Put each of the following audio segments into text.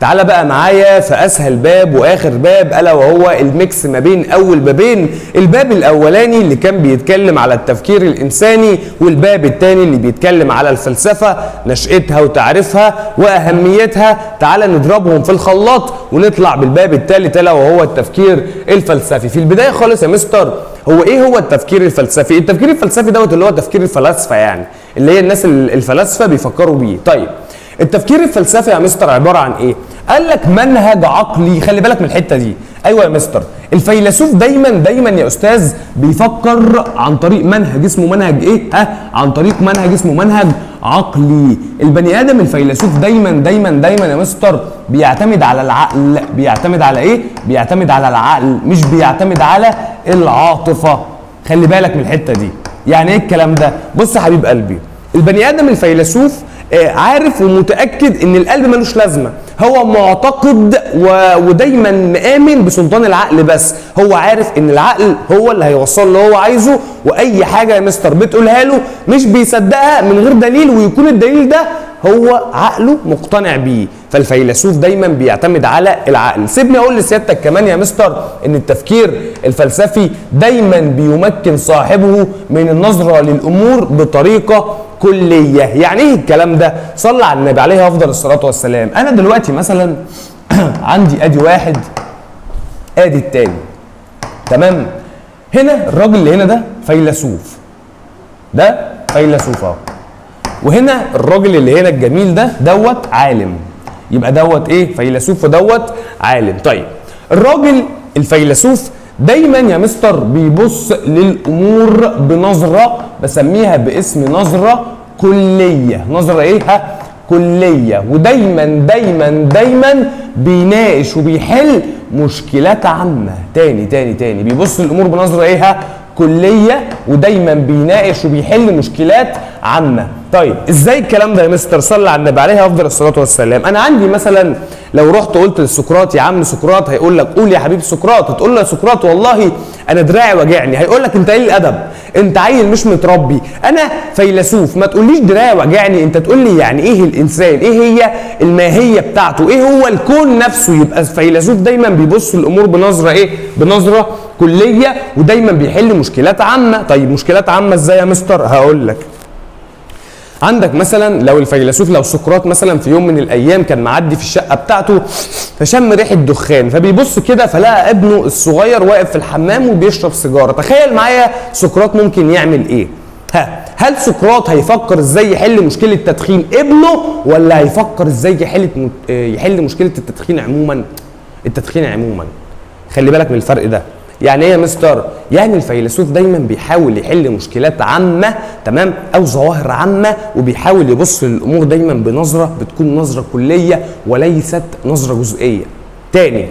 تعالى بقى معايا في اسهل باب واخر باب، الا وهو الميكس ما بين اول بابين، الباب الاولاني اللي كان بيتكلم على التفكير الانساني، والباب الثاني اللي بيتكلم على الفلسفه، نشأتها وتعريفها واهميتها. تعالى نضربهم في الخلاط ونطلع بالباب الثالث الا وهو التفكير الفلسفي. في البدايه خالص يا مستر، هو ايه هو التفكير الفلسفي؟ التفكير الفلسفي دوت اللي هو تفكير الفلاسفه، يعني اللي هي الناس الفلاسفه بيفكروا بيه. طيب التفكير الفلسفي يا مستر عباره عن ايه؟ قال لك منهج عقلي. خلي بالك من الحته دي. ايوه يا مستر، الفيلسوف دايما يا استاذ بيفكر عن طريق منهج اسمه منهج ايه؟ عن طريق منهج اسمه منهج عقلي. البني ادم الفيلسوف دايما يا مستر بيعتمد على العقل. بيعتمد على ايه؟ بيعتمد على العقل، مش بيعتمد على العاطفه. خلي بالك من الحته دي. يعني ايه الكلام ده؟ بص يا حبيب قلبي، البني ادم الفيلسوف عارف ومتاكد ان القلب ملوش لازمه، هو معتقد ودايما مآمن بسلطان العقل، بس هو عارف ان العقل هو اللي هيوصل اللي هو عايزه، واي حاجه يا مستر بتقولها له مش بيصدقها من غير دليل، ويكون الدليل ده هو عقله مقتنع بيه. فالفيلسوف دايما بيعتمد على العقل. سيبني اقول لسيادتك كمان يا مستر ان التفكير الفلسفي دايما بيمكن صاحبه من النظره للامور بطريقه كليه. يعني ايه الكلام ده؟ صلى على النبي عليه افضل الصلاه والسلام. انا دلوقتي مثلا عندي ادي واحد ادي التاني، تمام؟ هنا الراجل اللي هنا ده فيلسوف، ده فيلسوف اهو، وهنا الراجل اللي هنا الجميل ده دوت عالم. يبقى دوت ايه؟ فيلسوف ودوت عالم. طيب الراجل الفيلسوف دايما يا مستر بيبص للامور بنظره بسميها باسم نظره كليه. نظره ايه؟ كليه. ودايما بيناقش وبيحل مشكلات عامه. تاني بيبص للامور بنظره ايه؟ كليه، ودايما بيناقش وبيحل مشكلات عامه. طيب ازاي الكلام ده يا مستر؟ صلى على النبي عليه افضل الصلاه والسلام. انا عندي مثلا لو رحت قلت لسقراط يا عم سقراط، هيقول لك قول يا حبيبي سقراط، تقول له يا سقراط والله انا دراعي وجعني، هيقول لك انت ايه الادب؟ انت عيل مش متربي، انا فيلسوف ما تقوليش دراعي وجعني، انت تقول لي يعني ايه الانسان، ايه هي الماهيه بتاعته، ايه هو الكون نفسه. يبقى الفيلسوف دايما بيبص الامور بنظره ايه؟ بنظره كليه، ودايما بيحل مشكلات عامه. طيب مشكلات عامه ازاي يا مستر؟ هقول لك. عندك مثلا لو الفيلسوف، لو سقراط مثلا في يوم من الايام كان معدي في الشقه بتاعته فشم ريحه دخان، فبيبص كده فلقى ابنه الصغير واقف في الحمام وبيشرب سيجاره. تخيل معايا سقراط ممكن يعمل ايه؟ هل سقراط هيفكر ازاي يحل مشكله تدخين ابنه، ولا هيفكر ازاي يحل مشكله التدخين عموما؟ التدخين عموما. خلي بالك من الفرق ده. يعني ايه يا مستر؟ يعني الفيلسوف دايما بيحاول يحل مشكلات عامه، تمام، او ظواهر عامه، وبيحاول يبص للامور دايما بنظره بتكون نظره كليه وليست نظره جزئيه. تاني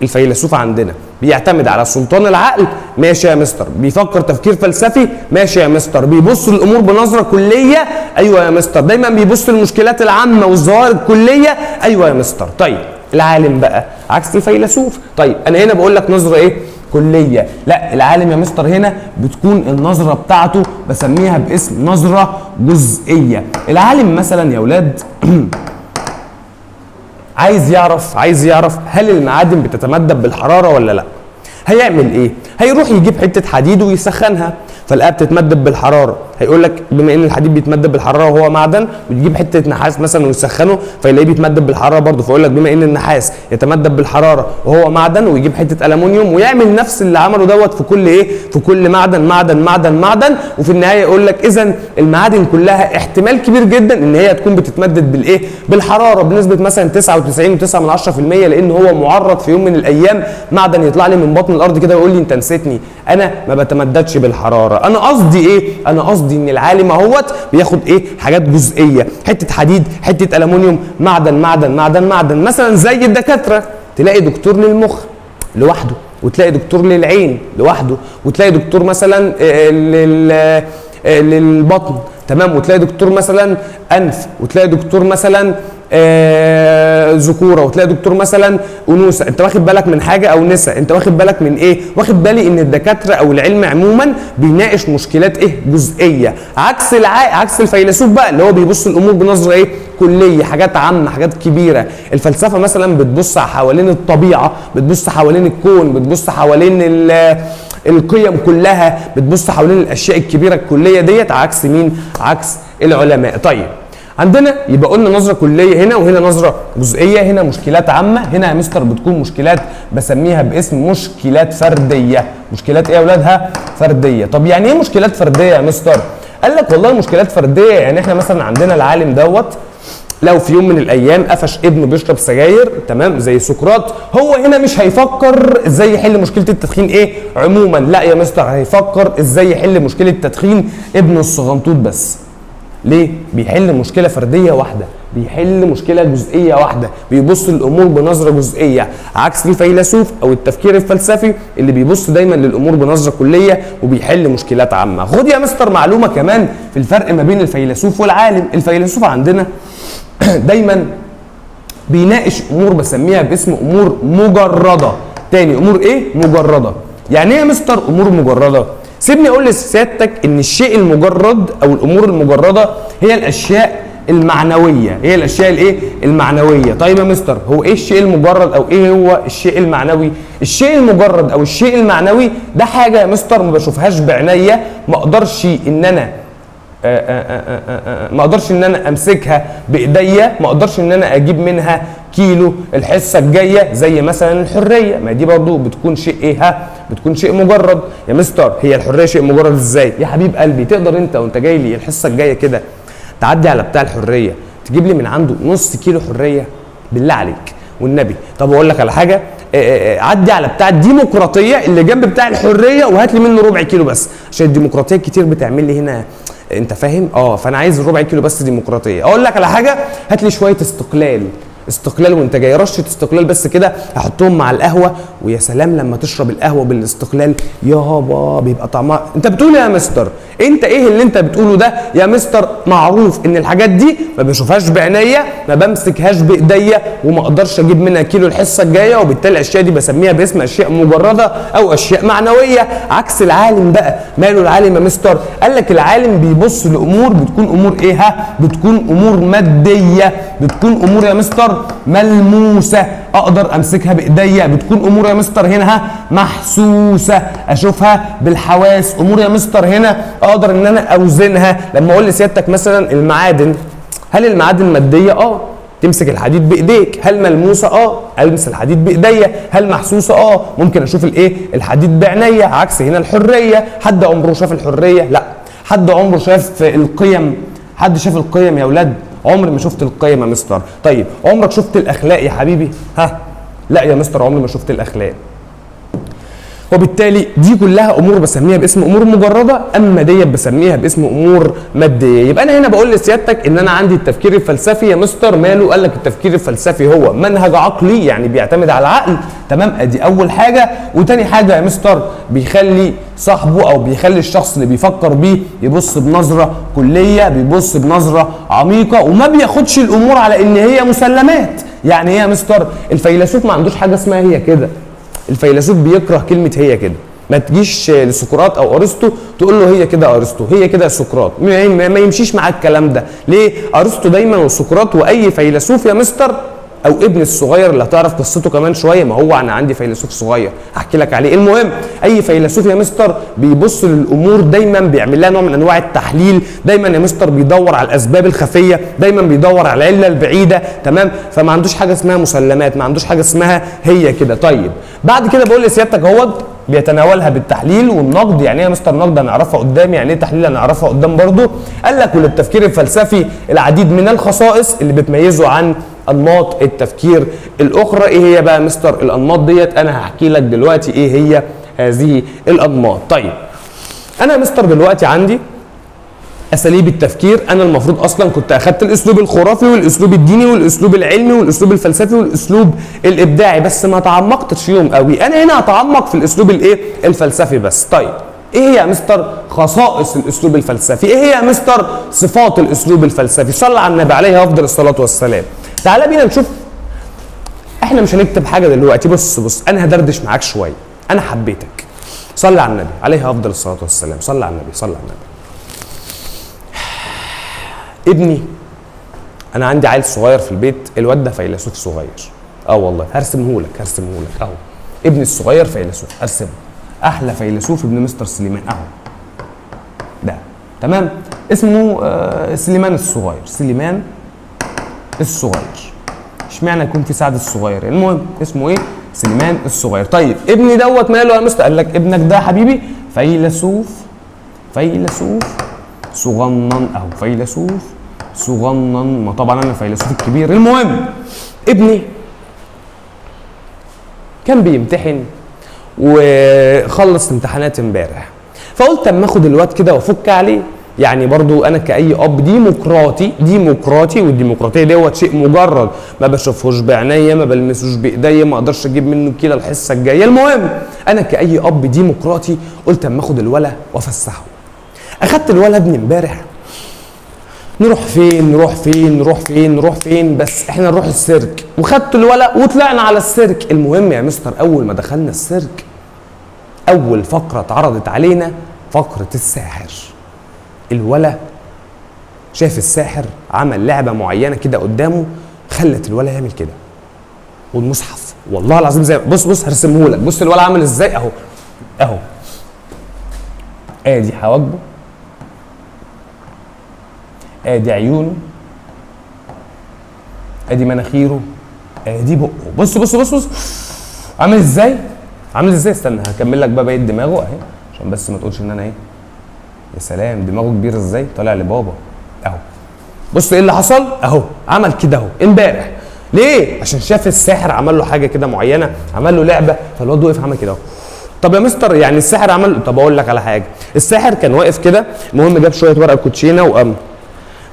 الفيلسوف عندنا بيعتمد على سلطان العقل، ماشي يا مستر، بيفكر تفكير فلسفي، ماشي يا مستر، بيبص للامور بنظره كليه، ايوه يا مستر، دايما بيبص للمشكلات العامه والظواهر الكليه، ايوه يا مستر. طيب العالم بقى عكس الفيلسوف. طيب انا هنا بقول لك نظره ايه؟ كليه. لا، العالم يا مستر هنا بتكون النظره بتاعته بسميها باسم نظره جزئيه. العالم مثلا يا اولاد عايز يعرف هل المعادن بتتمدد بالحراره ولا لا. هيعمل ايه؟ هيروح يجيب حته حديد ويسخنها، فالآية بتتمدد بالحراره. هيقول لك بما ان الحديد بيتمدد بالحراره وهو معدن، ويجيب حته نحاس مثلا ويسخنه فيلاقيه بيتمدد بالحراره برضه، فيقول لك بما ان النحاس يتمدد بالحراره وهو معدن، ويجيب حته الومنيوم ويعمل نفس اللي عمله دوت في كل ايه؟ في كل معدن، وفي النهايه يقول لك اذا المعادن كلها احتمال كبير جدا ان هي تكون بتتمدد بالايه؟ بالحراره بنسبه مثلا 99.9%، لان هو معرض في يوم من الايام معدن يطلع لي من بطن الارض كده ويقول لي انت نسيتني، انا ما بتمددش بالحراره. انا قصدي ايه؟ انا قصدي ان العالم اهوت بياخد ايه؟ حاجات جزئيه، حته حديد، حته الومنيوم، معدن، مثلا زي الدكاتره، تلاقي دكتور للمخ لوحده، وتلاقي دكتور للعين لوحده، وتلاقي دكتور مثلا للبطن، تمام، وتلاقي دكتور مثلا انف، وتلاقي دكتور مثلا ذكوره، وتلاقي دكتور مثلا انوثه. انت واخد بالك من حاجه؟ او نساء، انت واخد بالك من ايه؟ واخد بالي ان الدكاتره او العلم عموما بيناقش مشكلات ايه؟ جزئيه، عكس الفيلسوف بقى اللي هو بيبص الامور بنظره ايه؟ كليه، حاجات عامه، حاجات كبيره. الفلسفه مثلا بتبص حوالين الطبيعه، بتبص حوالين الكون، بتبص حوالين القيم كلها، بتبص حوالين الاشياء الكبيره الكليه ديت، عكس مين؟ عكس العلماء. طيب عندنا يبقى قلنا نظره كليه هنا، وهنا نظره جزئيه، هنا مشكلات عامه، هنا يا مستر بتكون مشكلات بسميها باسم مشكلات فرديه. مشكلات ايه يا اولادها؟ فرديه. طب يعني ايه مشكلات فرديه يا مستر؟ قال لك والله مشكلات فرديه يعني احنا مثلا عندنا العالم دوت لو في يوم من الايام قفش ابنه بيشرب سجاير، تمام، زي سقراط، هو هنا مش هيفكر ازاي يحل مشكله التدخين ايه عموما، لا يا مستر، هيفكر ازاي يحل مشكله تدخين ابنه الصغنطوط بس. ليه؟ بيحل مشكله فرديه واحده، بيحل مشكله جزئيه واحده، بيبص للامور بنظره جزئيه، عكس الفيلسوف او التفكير الفلسفي اللي بيبص دايما للامور بنظره كليه وبيحل مشكلات عامه. خد يا مستر معلومه كمان في الفرق ما بين الفيلسوف والعالم. الفيلسوف عندنا دايما بيناقش امور بسميها باسم امور مجرده. تاني، امور ايه؟ مجرده. يعني ايه يا مستر امور مجرده؟ سيبني اقول لسيادتك ان الشيء المجرد او الامور المجرده هي الاشياء المعنويه، هي الاشياء الايه؟ المعنويه. طيب يا مستر هو ايه الشيء المجرد او ايه هو الشيء المعنوي؟ الشيء المجرد او الشيء المعنوي ده حاجه يا مستر ما بشوفهاش بعينيا، ما اقدرش ان انا امسكها بايديا، ما اقدرش ان انا اجيب منها كيلو الحصه الجايه، زي مثلا الحريه، ما دي برضو بتكون شيء ايه؟ بتكون شيء مجرد. يا مستر هي الحريه شيء مجرد ازاي؟ يا حبيب قلبي تقدر انت وانت جاي لي الحصه الجايه كده تعدي على بتاع الحريه تجيب لي من عنده نص كيلو حريه؟ بالله عليك والنبي. طب اقول لك على حاجه، عدي على بتاع الديمقراطيه اللي جنب بتاع الحريه وهات لي منه ربع كيلو بس، عشان الديمقراطيه كتير بتعمل لي هنا، انت فاهم؟ فانا عايز ربع كيلو بس ديمقراطيه. اقول لك على حاجه، هات لي شويه استقلال وانت جاي، رشه استقلال بس كده، هحطهم مع القهوه، ويا سلام لما تشرب القهوه بالاستقلال يابا بيبقى طعمها. انت بتقول يا مستر؟ انت ايه اللي انت بتقوله ده يا مستر؟ معروف ان الحاجات دي ما بشوفهاش بعينيا، ما بمسكهاش بايديا، وما اقدرش اجيب منها كيلو الحصه الجايه، وبالتالي الاشياء دي بسميها باسم اشياء مجرده او اشياء معنويه. عكس العالم بقى. ماله العالم يا مستر؟ قال لك العالم بيبص لامور بتكون امور ايه؟ بتكون امور ماديه، بتكون امور يا مستر ملموسه، اقدر امسكها بايديا، بتكون امور يا مستر هنا محسوسه، اشوفها بالحواس، امور يا مستر هنا اقدر ان انا اوزنها. لما اقول لسيادتك مثلا المعادن، هل المعادن ماديه؟ تمسك الحديد بايديك. هل ملموسه؟ المس الحديد بايديا. هل محسوسه؟ ممكن اشوف الايه؟ الحديد بعينيا. عكس هنا الحريه. حد عمره شاف الحريه؟ لا. حد عمره شاف القيم؟ حد شاف القيم يا اولاد؟ عمري ما شفت القيم يا مستر. طيب عمرك شفت الاخلاق يا حبيبي؟ لا يا مستر عمري ما شفت الاخلاق. وبالتالي دي كلها امور بسميها باسم امور مجرده، اما ديت بسميها باسم امور ماديه. يبقى انا هنا بقول لسيادتك ان انا عندي التفكير الفلسفي يا مستر ماله؟ قال لك التفكير الفلسفي هو منهج عقلي، يعني بيعتمد على العقل، تمام؟ ادي اول حاجه. وتاني حاجه يا مستر بيخلي صاحبه او بيخلي الشخص اللي بيفكر بيه يبص بنظره كليه، بيبص بنظره عميقه، وما بياخدش الامور على ان هي مسلمات. يعني ايه يا مستر؟ الفيلسوف ما عندوش حاجه اسمها هي كده. الفيلسوف بيكره كلمه هي كده. ما تجيش لسقراط او ارسطو تقول له هي كده ارسطو، هي كده سقراط، ما يمشيش معاك الكلام ده. ليه؟ ارسطو دايما وسقراط واي فيلسوف يا مستر، او ابن الصغير اللي هتعرف قصته كمان شويه، ما هو انا عندي فيلسوف صغير هحكي لك عليه. المهم اي فيلسوف يا مستر بيبص للامور دايما، بيعمل لها نوع من انواع التحليل، دايما يا مستر بيدور على الاسباب الخفيه، دايما بيدور على العله البعيده، تمام؟ فما عندوش حاجه اسمها مسلمات، ما عندوش حاجه اسمها هي كده. طيب بعد كده بقول لسيادتك اهوت بيتناولها بالتحليل والنقد. يعني ايه يا مستر نقد؟ هنعرفها قدام. يعني ايه تحليل؟ هنعرفها قدام برضو. قال لك وللتفكير الفلسفي العديد من الخصائص اللي بتميزه عن انماط التفكير الاخرى. ايه هي بقى يا مستر الانماط ديت؟ انا هحكي لك دلوقتي ايه هي هذه الانماط. طيب انا يا مستر دلوقتي عندي اساليب التفكير. انا المفروض اصلا كنت اخدت الاسلوب الخرافي والاسلوب الديني والاسلوب العلمي والاسلوب الفلسفي والاسلوب الابداعي، بس ما تعمقتش فيهم قوي. انا هنا هتعمق في الاسلوب الايه؟ الفلسفي بس. طيب ايه هي يا مستر خصائص الاسلوب الفلسفي؟ ايه هي يا مستر صفات الاسلوب الفلسفي؟ صلى على النبي عليه افضل الصلاه والسلام. تعالى بينا نشوف. احنا مش هنكتب حاجه دلوقتي. بص انا هدردش معاك شويه. انا حبيتك. صلي على النبي عليه افضل الصلاه والسلام. صلي على النبي، صلي على النبي. ابني، انا عندي عيل صغير في البيت، الواد ده فيلسوف صغير. والله هرسمهولك اهو. ابني الصغير فيلسوف، ارسمه. احلى فيلسوف ابن مستر سليمان اهو. ده تمام. اسمه سليمان الصغير. اشمعنى يكون في سعد الصغير؟ المهم اسمه ايه؟ سليمان الصغير. طيب ابني دوت ماله يا مستر؟ قال لك ابنك ده يا حبيبي فيلسوف صغنن اهو. فيلسوف صغنن، ما طبعا انا الفيلسوف الكبير. المهم ابني كان بيمتحن وخلص امتحانات امبارح، فقلت اما اخد الواد كده وافك عليه. يعني برضو انا كاي اب ديمقراطي، والديمقراطيه دوت شيء مجرد ما بشوفهوش بعينيا، ما بلمسوش بايديا، ما اقدرش اجيب منه كيلة الحصه الجايه. المهم انا كاي اب ديمقراطي قلت اما اخد الولد وافسحه. اخدت الولد ابني امبارح. نروح فين؟ بس احنا نروح السيرك، وخدت الولد وطلعنا على السيرك. المهم يا مستر اول ما دخلنا السيرك اول فقره اتعرضت علينا فقره الساحر. الولد شاف الساحر عمل لعبه معينه كده قدامه خلت الولد يعمل كده. والمصحف والله العظيم زي بص هرسمهولك. بص الولد عامل ازاي اهو. ادي حواجبه، ادي عيونه، ادي مناخيره، ادي بقه. بص عامل ازاي. استنى هكمل لك بقى بقيه دماغه اهي عشان بس ما تقولش ان انا ايه. يا سلام دماغه كبير ازاي، طالع لبابا اهو. بص ايه اللي حصل اهو. عمل كده اهو امبارح. ليه؟ عشان شاف الساحر عمل له حاجه كده معينه، عمل له لعبه، فالواد وقف عمل كده اهو. طب يا مستر يعني الساحر عمل، طب اقول لك على حاجه. الساحر كان واقف كده، المهم جاب شويه ورقه كوتشينه وقام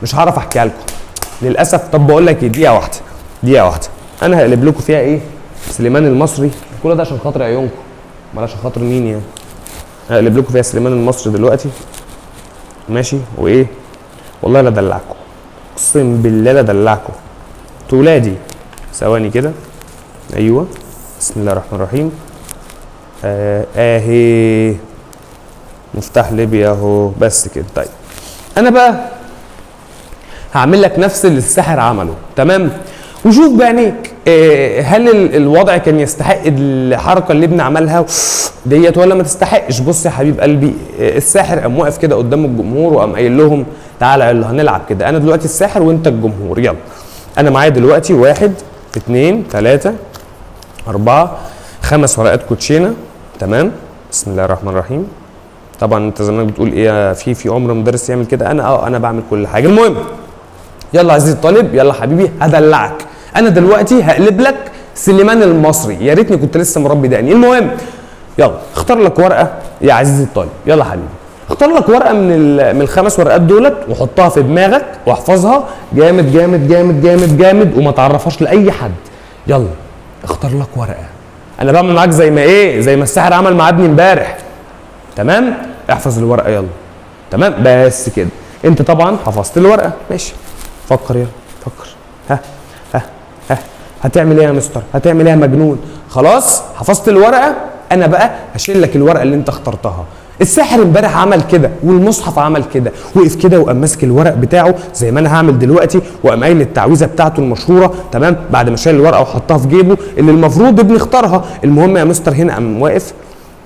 مش هعرف احكيها لكم للاسف. طب بقول لك ايه، دقيقه واحده انا هقلب لكم فيها ايه سليمان المصري. كل ده عشان خاطر عيونكم، امال عشان خاطر مين يعني؟ هقلب لكم فيها سليمان المصري دلوقتي ماشي. وايه والله لا دلعكم، اقسم بالله لا دلعكم، انتوا ولادي. ثواني كده، ايوه بسم الله الرحمن الرحيم. اهي مفتاح ليبيا اهو، بس كده. طيب انا بقى هعمل لك نفس اللي الساحر عمله، تمام؟ وشوف بعينيك هل الوضع كان يستحق الحركه اللي ابني عملها ديت ولا ما تستحقش. بص يا حبيب قلبي، الساحر قام واقف كده قدام الجمهور وقام قايل لهم تعالى يلا هنلعب كده، انا دلوقتي الساحر وانت الجمهور، يلا انا معايا دلوقتي 1 2 3 4 5 ورقات كوتشينه، تمام؟ بسم الله الرحمن الرحيم. طبعا انت زمانك بتقول ايه في عمر مدرس يعمل كده؟ انا بعمل كل حاجه. المهم يلا عزيزي الطالب، يلا حبيبي هدلعك. انا دلوقتي هقلب لك سليمان المصري، يا ريتني كنت لسه مربي دقني. المهم يلا اختار لك ورقه يا عزيزي الطالب، يلا حبيبي اختار لك ورقه من ال5 ورقات دولت وحطها في دماغك واحفظها جامد جامد جامد جامد جامد وما تعرفهاش لاي حد. يلا اختار لك ورقه. انا بعمل معاك زي ما الساحر عمل مع ابني امبارح، تمام؟ احفظ الورقه يلا، تمام؟ بس كده انت طبعا حفظت الورقه، ماشي. فكر يلا فكر. ها هتعمل ايه يا مستر؟ هتعمل ايه يا مجنون؟ خلاص حفظت الورقه. انا بقى هشيل لك الورقه اللي انت اخترتها. الساحر امبارح عمل كده والمصحف عمل كده، وقف كده وقام ماسك الورق بتاعه زي ما انا هعمل دلوقتي وقام قايل التعويذه بتاعته المشهوره، تمام؟ بعد ما شال الورقه وحطها في جيبه اللي المفروض ابني اختارها. المهم يا مستر هنا قام واقف،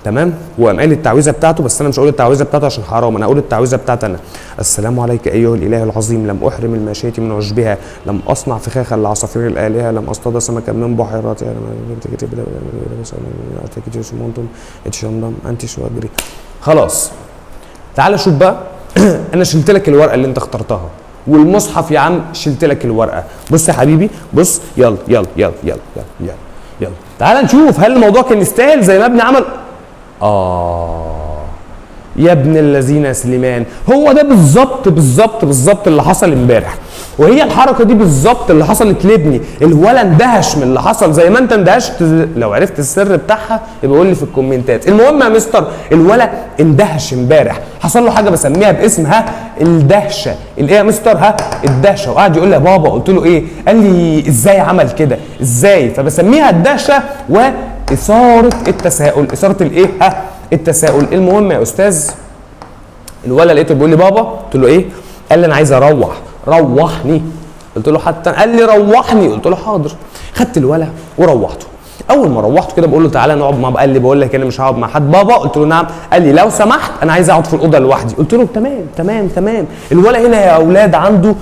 تمام؟ وقام قايل التعويذه بتاعته، بس انا مش هقول التعويذه بتاعته عشان حرام، انا هقول التعويذه بتاعتي انا. السلام عليك ايها الاله العظيم، لم احرم الماشيه من عشبها، لم اصنع فخاخا لعصافير الالهه، لم اصطاد سمكا من بحيراتها، انت شو اجري. خلاص تعال شوف بقى. انا شلت لك الورقه اللي انت اخترتها والمصحف يا عم شلت لك الورقه. بص يا حبيبي بص، يلا يلا يلا يلا يلا يلا يلا تعال نشوف هل الموضوع كان يستاهل زي ما ابني عمل. يا ابن الذين يا سليمان، هو ده بالظبط اللي حصل امبارح. وهي الحركه دي بالظبط اللي حصلت لابني. الولد اندهش من اللي حصل زي ما انت اندهشت. لو عرفت السر بتاعها يبقى قول لي في الكومنتات. المهم يا مستر الولد اندهش امبارح، حصل له حاجه بسميها باسم الدهشه. الايه يا مستر؟ الدهشه. وقعد يقول لي يا بابا. قلت له ايه؟ قال لي ازاي عمل كده؟ ازاي؟ فبسميها الدهشه واثاره التساؤل. اثاره الايه؟ التساؤل. المهم يا استاذ الولد لقيته بيقول لي بابا. قلت له ايه؟ قال لي انا عايز اروح. روحني. قلت له حتى. قال لي روحني. قلت له حاضر. خدت الولد وروحته. اول ما روحته كده بقول له تعالى نقعد مع. قال لي بقول لك انا مش هقعد مع حد بابا. قلت له نعم. قال لي لو سمحت انا عايز اقعد في الاوضه لوحدي. قلت له تمام تمام تمام. الولد هنا يا اولاد عنده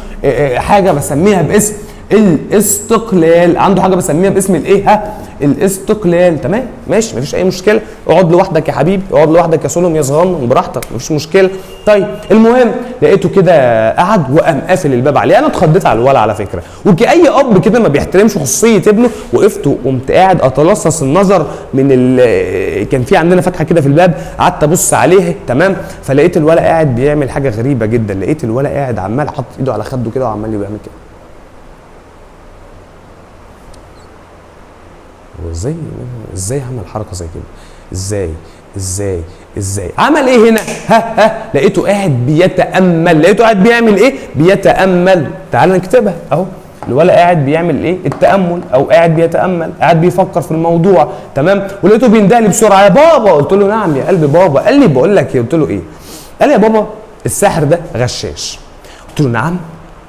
حاجه بسميها باسم الاستقلال. عنده حاجه بسميها باسم الايه؟ الاستقلال. تمام ماشي مفيش اي مشكله. اقعد لوحدك يا حبيبي، اقعد لوحدك يا سلم يا صغنن براحتك مفيش مشكله. طيب المهم لقيته كده قعد وقام قافل الباب عليه. انا اتخضيت على الولد على فكره، وكأي اب كده ما بيحترمش خصوصيه ابنه وقفت وقمت قاعد اتلصص النظر من كان في عندنا فتحه كده في الباب، قعدت ابص عليه. تمام. فلقيت الولد قاعد بيعمل حاجه غريبه جدا. لقيت الولد قاعد عمال حاطط ايده على خده كده وعمال بيعمل كده. ازاي عمل حركه زي كده؟ ازاي عمل ايه هنا؟ لقيته قاعد بيتامل. لقيته قاعد بيعمل ايه؟ بيتامل. تعال نكتبها اهو. الولد قاعد بيعمل ايه؟ التامل، او قاعد بيتامل، قاعد بيفكر في الموضوع. تمام. ولقيته بيندهلي بسرعه يا بابا. قلت له نعم يا قلبي بابا. قال لي بقول لك ايه؟ قلت له ايه؟ قال لي يا بابا الساحر ده غشاش. قلت له نعم.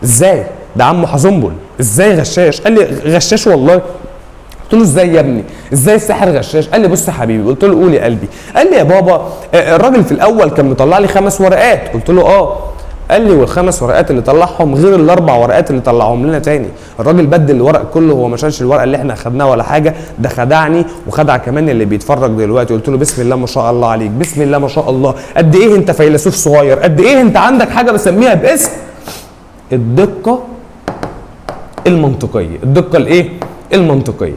ازاي؟ ده عمه حزنبل. ازاي غشاش؟ قال لي غشاش والله. قلت له ازاي يا ابني؟ ازاي الساحر غشاش؟ قال لي بص يا حبيبي. قلت له قول يا قلبي. قال لي يا بابا الراجل في الاول كان مطلع لي 5 ورقات. قلت له قال لي وال5 ورقات اللي طلعهم غير ال4 ورقات اللي طلعهم لنا تاني. الراجل بدل الورق كله، هو ما شالش الورقه اللي احنا خدناها ولا حاجه، ده خدعني وخدع كمان اللي بيتفرج دلوقتي. قلت له بسم الله ما شاء الله عليك، بسم الله ما شاء الله. قد ايه انت فيلسوف صغير، قد ايه انت عندك حاجه بسميها باسم الدقه المنطقيه. الدقه الايه؟ المنطقيه.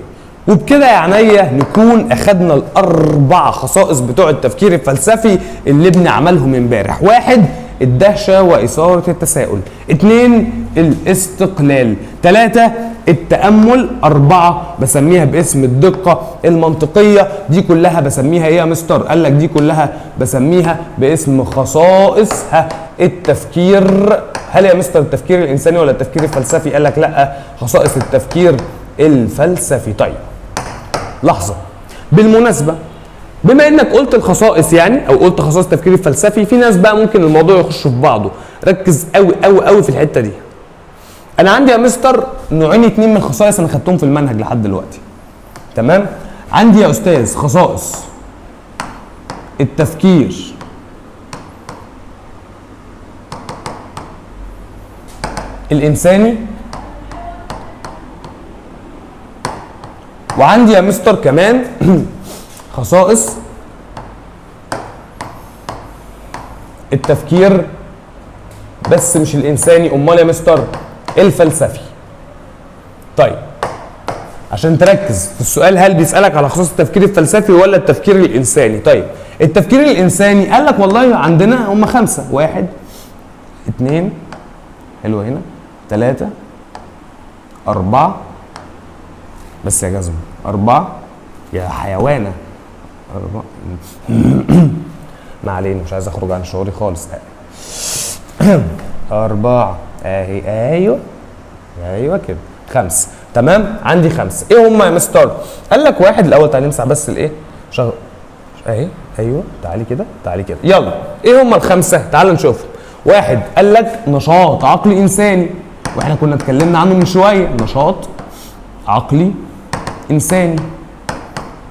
وبكده يا عينيا نكون اخدنا ال4 خصائص بتوع التفكير الفلسفي اللي ابني عملهم امبارح. 1 الدهشه واثاره التساؤل، 2 الاستقلال، 3 التامل، 4 بسميها باسم الدقه المنطقيه. دي كلها بسميها ايه يا مستر؟ قال لك دي كلها بسميها باسم خصائص التفكير. هل يا مستر التفكير الانساني ولا التفكير الفلسفي؟ قال لك لا، خصائص التفكير الفلسفي. طيب لحظه، بالمناسبه بما انك قلت الخصائص يعني او قلت خصائص التفكير الفلسفي، في ناس بقى ممكن الموضوع يخش في بعضه. ركز قوي قوي قوي في الحته دي. انا عندي يا مستر نوعين 2 من الخصائص انا خدتهم في المنهج لحد دلوقتي. تمام. عندي يا استاذ خصائص التفكير الانساني، وعندي يا مستر كمان خصائص التفكير بس مش الانساني، امال يا مستر الفلسفي. طيب عشان تركز في السؤال، هل بيسالك على خصائص التفكير الفلسفي ولا التفكير الانساني؟ طيب التفكير الانساني قال لك والله عندنا هم 5، 1 2 حلوه هنا 3 4 بس يا جزم 4 يا حيوانه 4 ما علينا، مش عايز اخرج عن شعوري خالص. 4 اهي ايوه كده 5. تمام. عندي 5. ايه هم يا مستر؟ قال لك 1 الاول. تعالى نمسح بس الايه شغل اهي. ايوه تعالي كده تعالي كده يلا. ايه هم ال5؟ تعالوا نشوفهم. 1 قال لك نشاط عقلي انساني، واحنا كنا اتكلمنا عنه من شويه. نشاط عقلي انساني،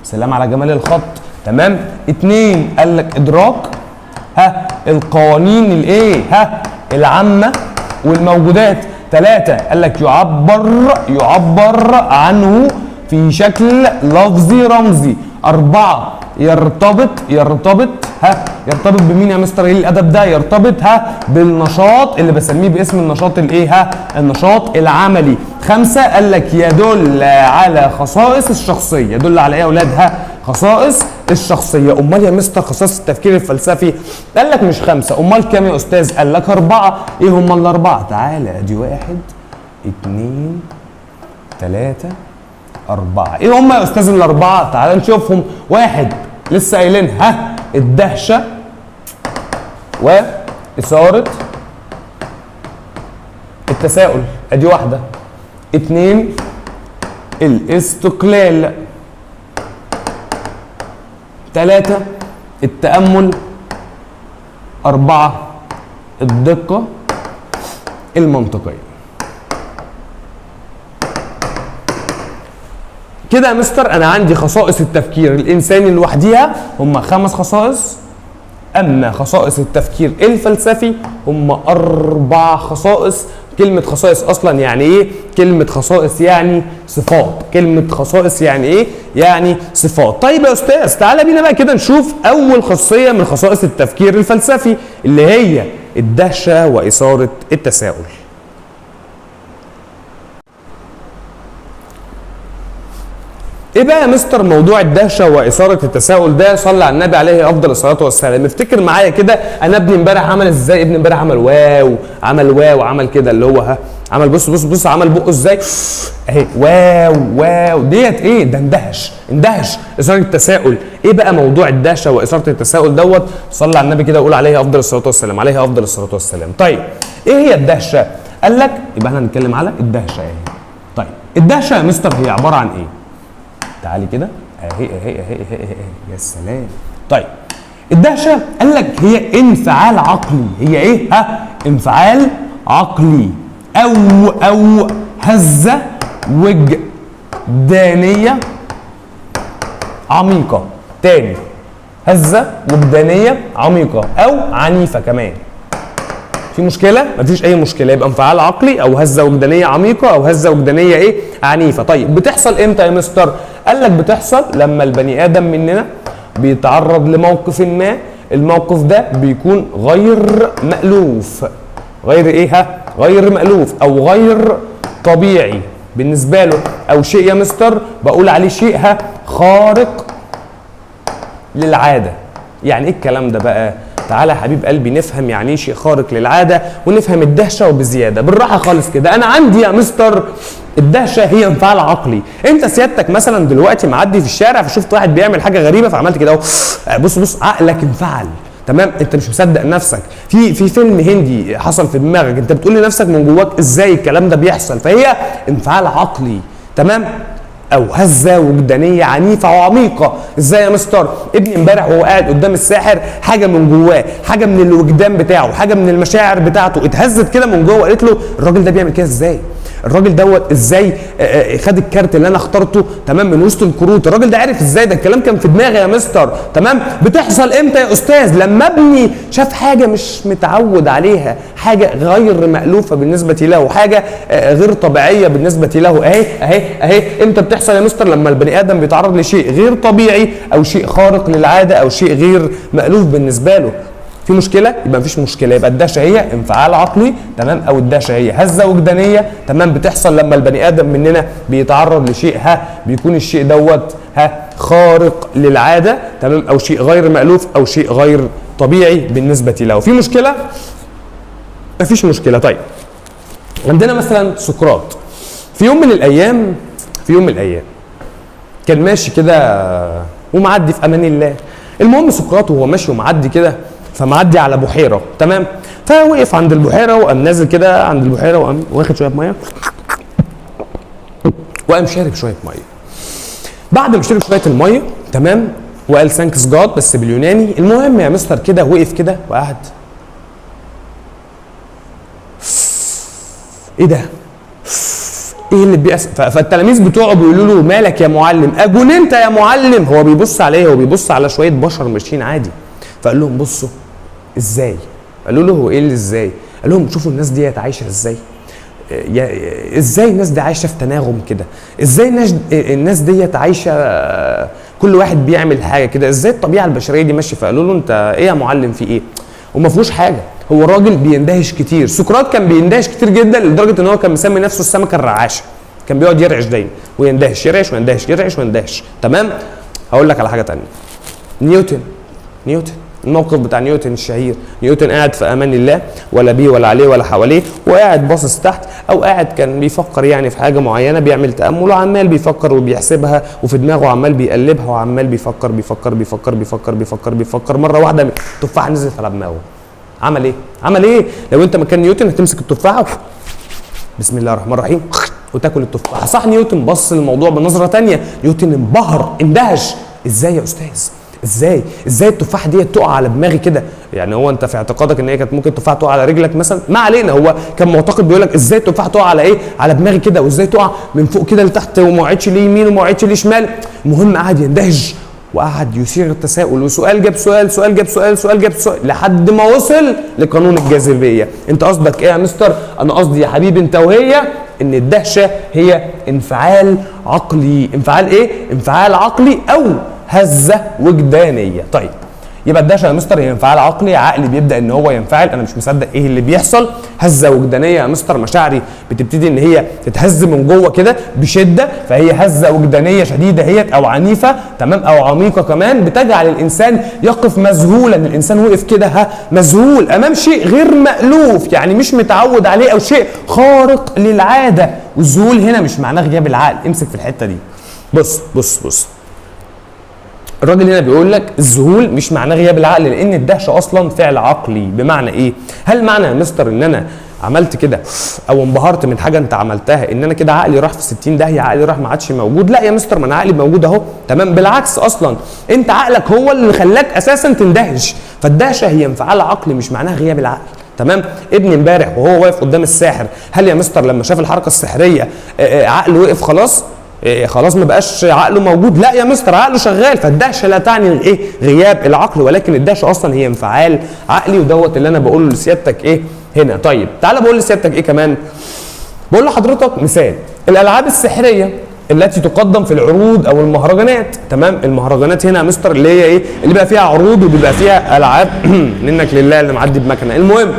سلام على جمال الخط. تمام. 2 قال لك ادراك القوانين الايه العامه والموجودات. 3 قال لك يعبر عنه في شكل لفظي رمزي. 4 يرتبط بمين يا مستر؟ ايه الادب ده؟ يرتبط بالنشاط اللي بسميه باسم النشاط الايه النشاط العملي. 5 قال لك يدل على خصائص الشخصيه. يدل على ايه يا اولاد؟ خصائص الشخصيه. امال يا مستر خصائص التفكير الفلسفي؟ قال لك مش 5، امال كام يا استاذ؟ قال لك 4. ايه هم ال4؟ تعالى ادي 1 2 3 4. ايه هم يا استاذ الاربعه؟ تعال نشوفهم. واحد لسه قايلينها، الدهشه واثاره التساؤل، ادي واحده. 2 الاستقلال. 3 التأمل. 4 الدقة المنطقية. كده يا مستر انا عندي خصائص التفكير الانساني لوحديها هم 5 خصائص، اما خصائص التفكير الفلسفي هم 4 خصائص. كلمة خصائص اصلا يعني ايه؟ كلمة خصائص يعني صفات. كلمة خصائص يعني ايه؟ يعني صفات. طيب يا استاذ تعالى بينا بقى كده نشوف اول خاصية من خصائص التفكير الفلسفي اللي هي الدهشة واثارة التساؤل. ايه بقى يا مستر موضوع الدهشه واثاره التساؤل ده؟ صلى على النبي عليه افضل الصلاه والسلام. افتكر معايا كده، انا ابني امبارح عمل ازاي؟ ابني امبارح عمل واو، عمل واو، عمل كده اللي هو ها، عمل بص بص بص، عمل بقه ازاي اهي، واو واو ديت ايه؟ ده اندهش اثاره التساؤل. ايه بقى موضوع الدهشه واثاره التساؤل دوت؟ صلى على النبي كده وقول عليه افضل الصلاه والسلام، عليه افضل الصلاه والسلام. طيب ايه هي الدهشه؟ قال لك يبقى احنا هنتكلم على الدهشه اهي. طيب الدهشه يا مستر هي عباره عن ايه؟ تعالي كده اهي اهي اهي اهي اهي، يا سلام. طيب الدهشه قال لك هي انفعال عقلي. هي ايه؟ ها، انفعال عقلي او هزه وجدانيه عميقه. تاني، هزه وجدانيه عميقه او عنيفه كمان. في مشكله؟ مفيش اي مشكله. يبقى انفعال عقلي او هزه وجدانيه عميقه او هزه وجدانيه ايه؟ عنيفه. طيب بتحصل امتى يا مستر؟ قال لك بتحصل لما البني ادم مننا بيتعرض لموقف ما، الموقف ده بيكون غير مألوف. غير ايه؟ ها، غير مألوف او غير طبيعي بالنسبه له، او شيء يا مستر بقول عليه شيء ها خارق للعاده. يعني ايه الكلام ده بقى؟ تعالى يا حبيب قلبي نفهم يعني ايه شيء خارق للعاده، ونفهم الدهشه وبزياده بالراحه خالص كده. انا عندي يا مستر الدهشه هي انفعال عقلي. انت سيادتك مثلا دلوقتي معدي في الشارع فشفت واحد بيعمل حاجه غريبه فعملت كده اهو، بص بص، عقلك انفعل. تمام، انت مش مصدق نفسك. في فيلم هندي حصل في دماغك، انت بتقول لنفسك من جواك ازاي الكلام ده بيحصل، فهي انفعال عقلي. تمام، او هزه وجدانيه عنيفه وعميقه. ازاي يا مستر؟ ابني امبارح وهو قاعد قدام الساحر حاجه من جواه، حاجه من الوجدان بتاعه، حاجه من المشاعر بتاعته اتهزت كده من جوه وقالت له الراجل ده بيعمل كده ازاي؟ الراجل دوت ازاي خد الكارت اللي انا اخترته تمام من وسط الكروت؟ الراجل ده عارف ازاي؟ ده الكلام كان في دماغي يا مستر. تمام، بتحصل امتى يا استاذ؟ لما ابني شاف حاجه مش متعود عليها، حاجه غير مألوفه بالنسبه له، حاجه غير طبيعيه بالنسبه له. اهي امتى بتحصل يا مستر؟ لما البني ادم بيتعرض لشيء غير طبيعي او شيء خارق للعاده او شيء غير مألوف بالنسبه له. في مشكله؟ يبقى مفيش مشكله. يبقى الدهشه هي انفعال عقلي، تمام، او الدهشه هي هزه وجدانيه، تمام، بتحصل لما البني ادم مننا بيتعرض لشيء بيكون الشيء دوت خارق للعاده، تمام، او شيء غير مألوف او شيء غير طبيعي بالنسبه له. في مشكله؟ مفيش مشكله. طيب عندنا مثلا سقراط. في يوم من الايام كان ماشي كده ومعدي في امان الله. المهم سقراط وهو ماشي ومعدي كده، فمعدي على بحيره، تمام، فوقف عند البحيره وقام نازل كده عند البحيره وقام واخد شويه ميه وقام شارب شويه ميه. بعد ما شرب شويه الميه، تمام، وقال ثانكس جاد بس باليوناني. المهم يا مستر كده وقف كده وقعد، ايه ده؟ ايه اللي بيحصل؟ فالتلاميذ بتوعه بيقولوا له مالك يا معلم؟ اجننت يا معلم؟ هو بيبص عليه، هو بيبص على شويه بشر ماشيين عادي. فقال لهم بصوا ازاي؟ قالوا له هو ايه اللي ازاي؟ قال لهم شوفوا الناس ديت عايشه ازاي؟ ازاي الناس دي عايشه في تناغم كده؟ ازاي الناس ديت عايشه كل واحد بيعمل حاجه كده؟ ازاي الطبيعه البشريه دي ماشيه؟ فقالوا له انت ايه يا معلم في ايه؟ وما فيهوش حاجه، هو الراجل بيندهش كتير. سقراط كان بيندهش كتير جدا لدرجه ان هو كان مسمي نفسه السمكه الرعاشه. كان بيقعد يرعش دايما ويندهش، يرعش ويندهش، يرعش ويندهش. تمام؟ هقول لك على حاجه ثانيه. نيوتن الموقف بتاع نيوتن الشهير. نيوتن قاعد في امان الله، ولا بيه ولا عليه ولا حواليه، وقاعد باصص تحت، او قاعد كان بيفكر يعني في حاجه معينه، بيعمل تامل وعمال بيفكر وبيحسبها، وفي دماغه عمال بيقلبها وعمال بيفكر بيفكر بيفكر بيفكر بيفكر بيفكر. مره واحده تفاحه نزلت على دماغه. عمل ايه؟ عمل ايه؟ لو انت مكان نيوتن هتمسك التفاحه بسم الله الرحمن الرحيم وتاكل التفاحه، صح؟ نيوتن بص للموضوع بنظره ثانيه، نيوتن انبهر اندهش. ازاي يا استاذ؟ ازاي التفاحه دي تقع على دماغي كده؟ يعني هو انت في اعتقادك ان هي كانت ممكن التفاحه تقع على رجلك مثلا؟ ما علينا، هو كان معتقد بيقول لك ازاي التفاحه تقع على ايه؟ على دماغي كده، وازاي تقع من فوق كده لتحت وما وقعتش ليه يمين وما وقعتش ليه شمال. المهم قعد يندهش وقعد يثير التساؤل، وسؤال جاب سؤال، سؤال جاب سؤال، سؤال جاب سؤال، لحد ما وصل لقانون الجاذبيه. انت قصدك ايه يا مستر؟ انا قصدي يا حبيبي انت وهي ان الدهشه هي انفعال عقلي. انفعال ايه؟ انفعال عقلي او هزه وجدانيه. طيب يبقى الدهشه يا مستر هي انفعال عقلي، عقلي بيبدا ان هو ينفعل، انا مش مصدق ايه اللي بيحصل. هزه وجدانيه يا مستر مشاعري بتبتدي ان هي تتهز من جوه كده بشده، فهي هزه وجدانيه شديده هي او عنيفه، تمام، او عميقه كمان، بتجعل الانسان يقف مذهولا. الانسان وقف كده مذهول امام شيء غير مألوف، يعني مش متعود عليه او شيء خارق للعاده. والذهول هنا مش معناه غياب العقل، امسك في الحته دي. بص بص بص، الراجل هنا بيقول لك الذهول مش معناه غياب العقل، لان الدهشه اصلا فعل عقلي. بمعنى ايه؟ هل معنى يا مستر ان انا عملت كده او انبهرت من حاجه انت عملتها ان انا كده عقلي راح في 60 داهيه، عقلي راح ما عادش موجود؟ لا يا مستر، ما انا عقلي موجود اهو، تمام. بالعكس، اصلا انت عقلك هو اللي خلاك اساسا تندهش. فالدهشه هي انفعال عقلي مش معناها غياب العقل، تمام. ابني امبارح وهو واقف قدام الساحر، هل يا مستر لما شاف الحركه السحريه عقله وقف خلاص؟ خلاص ما بقاش عقله موجود؟ لا يا مستر، عقله شغال. فالدهشه لا تعني ايه؟ غياب العقل، ولكن الدهشه اصلا هي انفعال عقلي، ودوت اللي انا بقوله لسيادتك ايه هنا. طيب تعالى بقول لسيادتك ايه كمان. بقول لحضرتك مثال الالعاب السحريه التي تقدم في العروض او المهرجانات، تمام. المهرجانات هنا يا مستر اللي هي ايه؟ اللي بقى فيها عروض وبيبقى فيها العاب منك لله اللي معدي بمكنه. المهم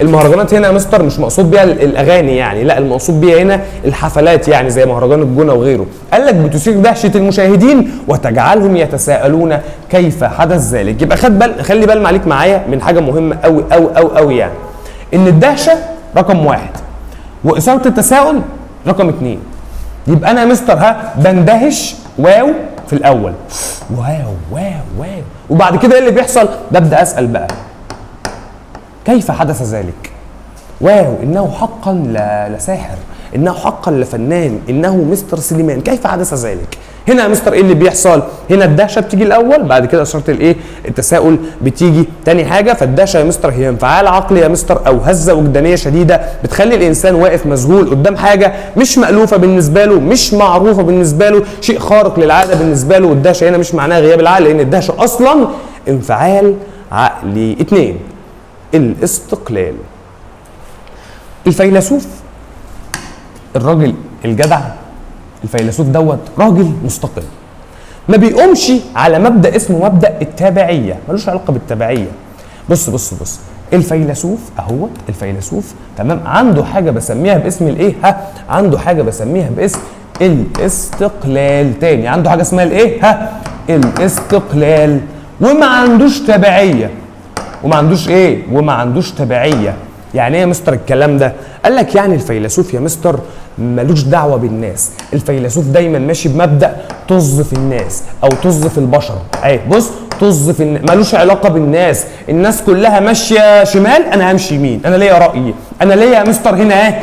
المهرجانات هنا يا مستر مش مقصود بيها الاغاني يعني، لا، المقصود بيها هنا الحفلات، يعني زي مهرجان الجونه وغيره. قال لك بتثير دهشه المشاهدين وتجعلهم يتساءلون كيف حدث ذلك. يبقى خلي بال عليك معايا من حاجه مهمه قوي قوي قوي قوي، يعني ان الدهشه رقم 1 واثاره التساؤل رقم 2. يبقى انا يا مستر بندهش واو في الاول، واو واو واو، وبعد كده ايه اللي بيحصل؟ ببدا اسال بقى كيف حدث ذلك؟ واو، انه حقا لساحر، انه حقا لفنان، انه مستر سليمان، كيف حدث ذلك؟ هنا يا مستر ايه اللي بيحصل؟ هنا الدهشه بتيجي الاول، بعد كده اثاره الايه؟ التساؤل بتيجي تاني حاجه. فالدهشه يا مستر هي انفعال عقلي يا مستر او هزه وجدانيه شديده بتخلي الانسان واقف مذهول قدام حاجه مش مألوفه بالنسبه له، مش معروفه بالنسبه له، شيء خارق للعاده بالنسبه له. والدهشه هنا مش معناها غياب العقل، لان الدهشه اصلا انفعال عقلي. 2 الاستقلال. الفيلسوف الراجل الجدع، الفيلسوف دوت راجل مستقل، ما بيقومش على مبدا اسمه مبدا التابعيه، ملوش علاقه بالتبعيه. بص بص بص، الفيلسوف اهو، الفيلسوف تمام عنده حاجه بسميها باسم الايه؟ عنده حاجه بسميها باسم الاستقلال. تاني، عنده حاجه اسمها الايه؟ الاستقلال. وما عندوش تبعيه، وما عندوش ايه؟ وما عندوش تبعيه. يعني ايه يا مستر الكلام ده؟ قال لك يعني الفيلسوف يا مستر ملوش دعوه بالناس، الفيلسوف دايما ماشي بمبدا طز في الناس او طز في البشر. اهي بص، طز في ملوش علاقه بالناس، الناس كلها ماشيه شمال انا همشي يمين، انا ليا رايي، انا ليا يا مستر هنا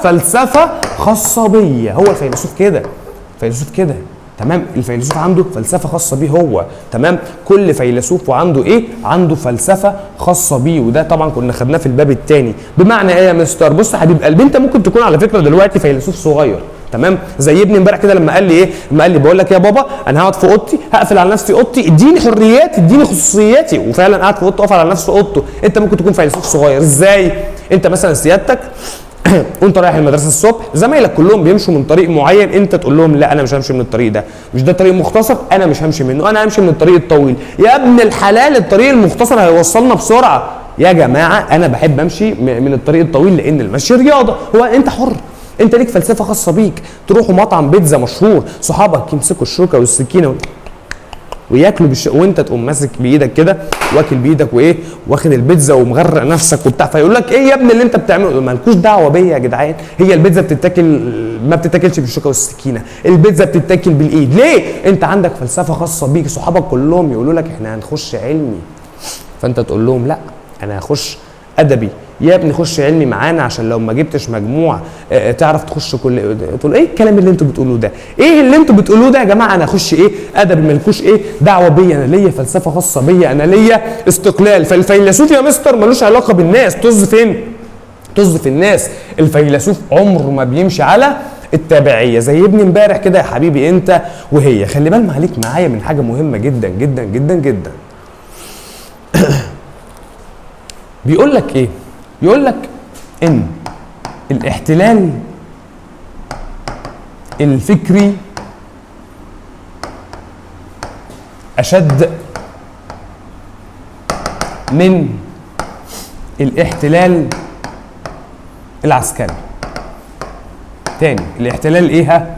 فلسفه خاصه بيا. هو الفيلسوف كده، الفيلسوف كده، تمام. الفيلسوف عنده فلسفه خاصه بيه هو، تمام. كل فيلسوف وعنده ايه؟ عنده فلسفه خاصه بيه، وده طبعا كنا خدناه في الباب الثاني. بمعنى ايه يا مستر؟ بص يا حبيب قلبي، انت ممكن تكون على فكره دلوقتي فيلسوف صغير، تمام. زي ابني امبارح كده لما قال لي ايه؟ لما قال لي بقول لك يا بابا انا هقعد في اوضتي، هقفل على نفسي اوضتي، اديني حرياتي، اديني خصوصياتي، وفعلا قعد في اوضته وقفل على نفسه اوضته. انت ممكن تكون فيلسوف صغير. ازاي؟ انت مثلا سيادتك وانت رايح المدرسه الصبح، زمايلك كلهم بيمشوا من طريق معين، انت تقول لهم لا انا مش همشي من الطريق ده، مش ده طريق مختصر، انا مش همشي منه، انا همشي من الطريق الطويل. يا ابن الحلال الطريق المختصر هيوصلنا بسرعه. يا جماعه انا بحب امشي من الطريق الطويل لان المشي رياضه. هو انت حر، انت ليك فلسفه خاصه بيك. تروحوا مطعم بيتزا مشهور، صحابك يمسكوا الشوكه والسكينه وياكلوا وانت تقوم ماسك بايدك كده واكل بايدك وايه واخد البيتزا ومغرق نفسك وبتاع، فيقول لك ايه يا ابني اللي انت بتعمله؟ مالكوش دعوه بيا يا جدعان، هي البيتزا بتتاكل ما بتتاكلش بالشوكه والسكينه، البيتزا بتتاكل بالايد. ليه؟ انت عندك فلسفه خاصه بيك، صحابك كلهم يقولوا لك احنا هنخش علمي، فانت تقول لهم لا انا هخش ادبي. يا ابني خش علمي معانا عشان لو ما جبتش مجموع تعرف تخش كل. تقول ايه الكلام اللي انتوا بتقولوه ده؟ ايه اللي انتوا بتقولوه ده يا جماعه؟ انا اخش ايه ادبي، مالكوش ايه دعوه بيا، انا ليا فلسفه خاصه بيا، انا ليا استقلال. فالفيلسوف يا مستر ملوش علاقه بالناس، طز فين؟ طز في الناس. الفيلسوف عمره ما بيمشي على التابعيه، زي ابن امبارح كده يا حبيبي انت وهي. خلي بالك عليك معايا من حاجه مهمه جدا جدا جدا جدا. بيقول لك ايه؟ بيقول لك ان الاحتلال الفكري اشد من الاحتلال العسكري. تاني، الاحتلال ايه؟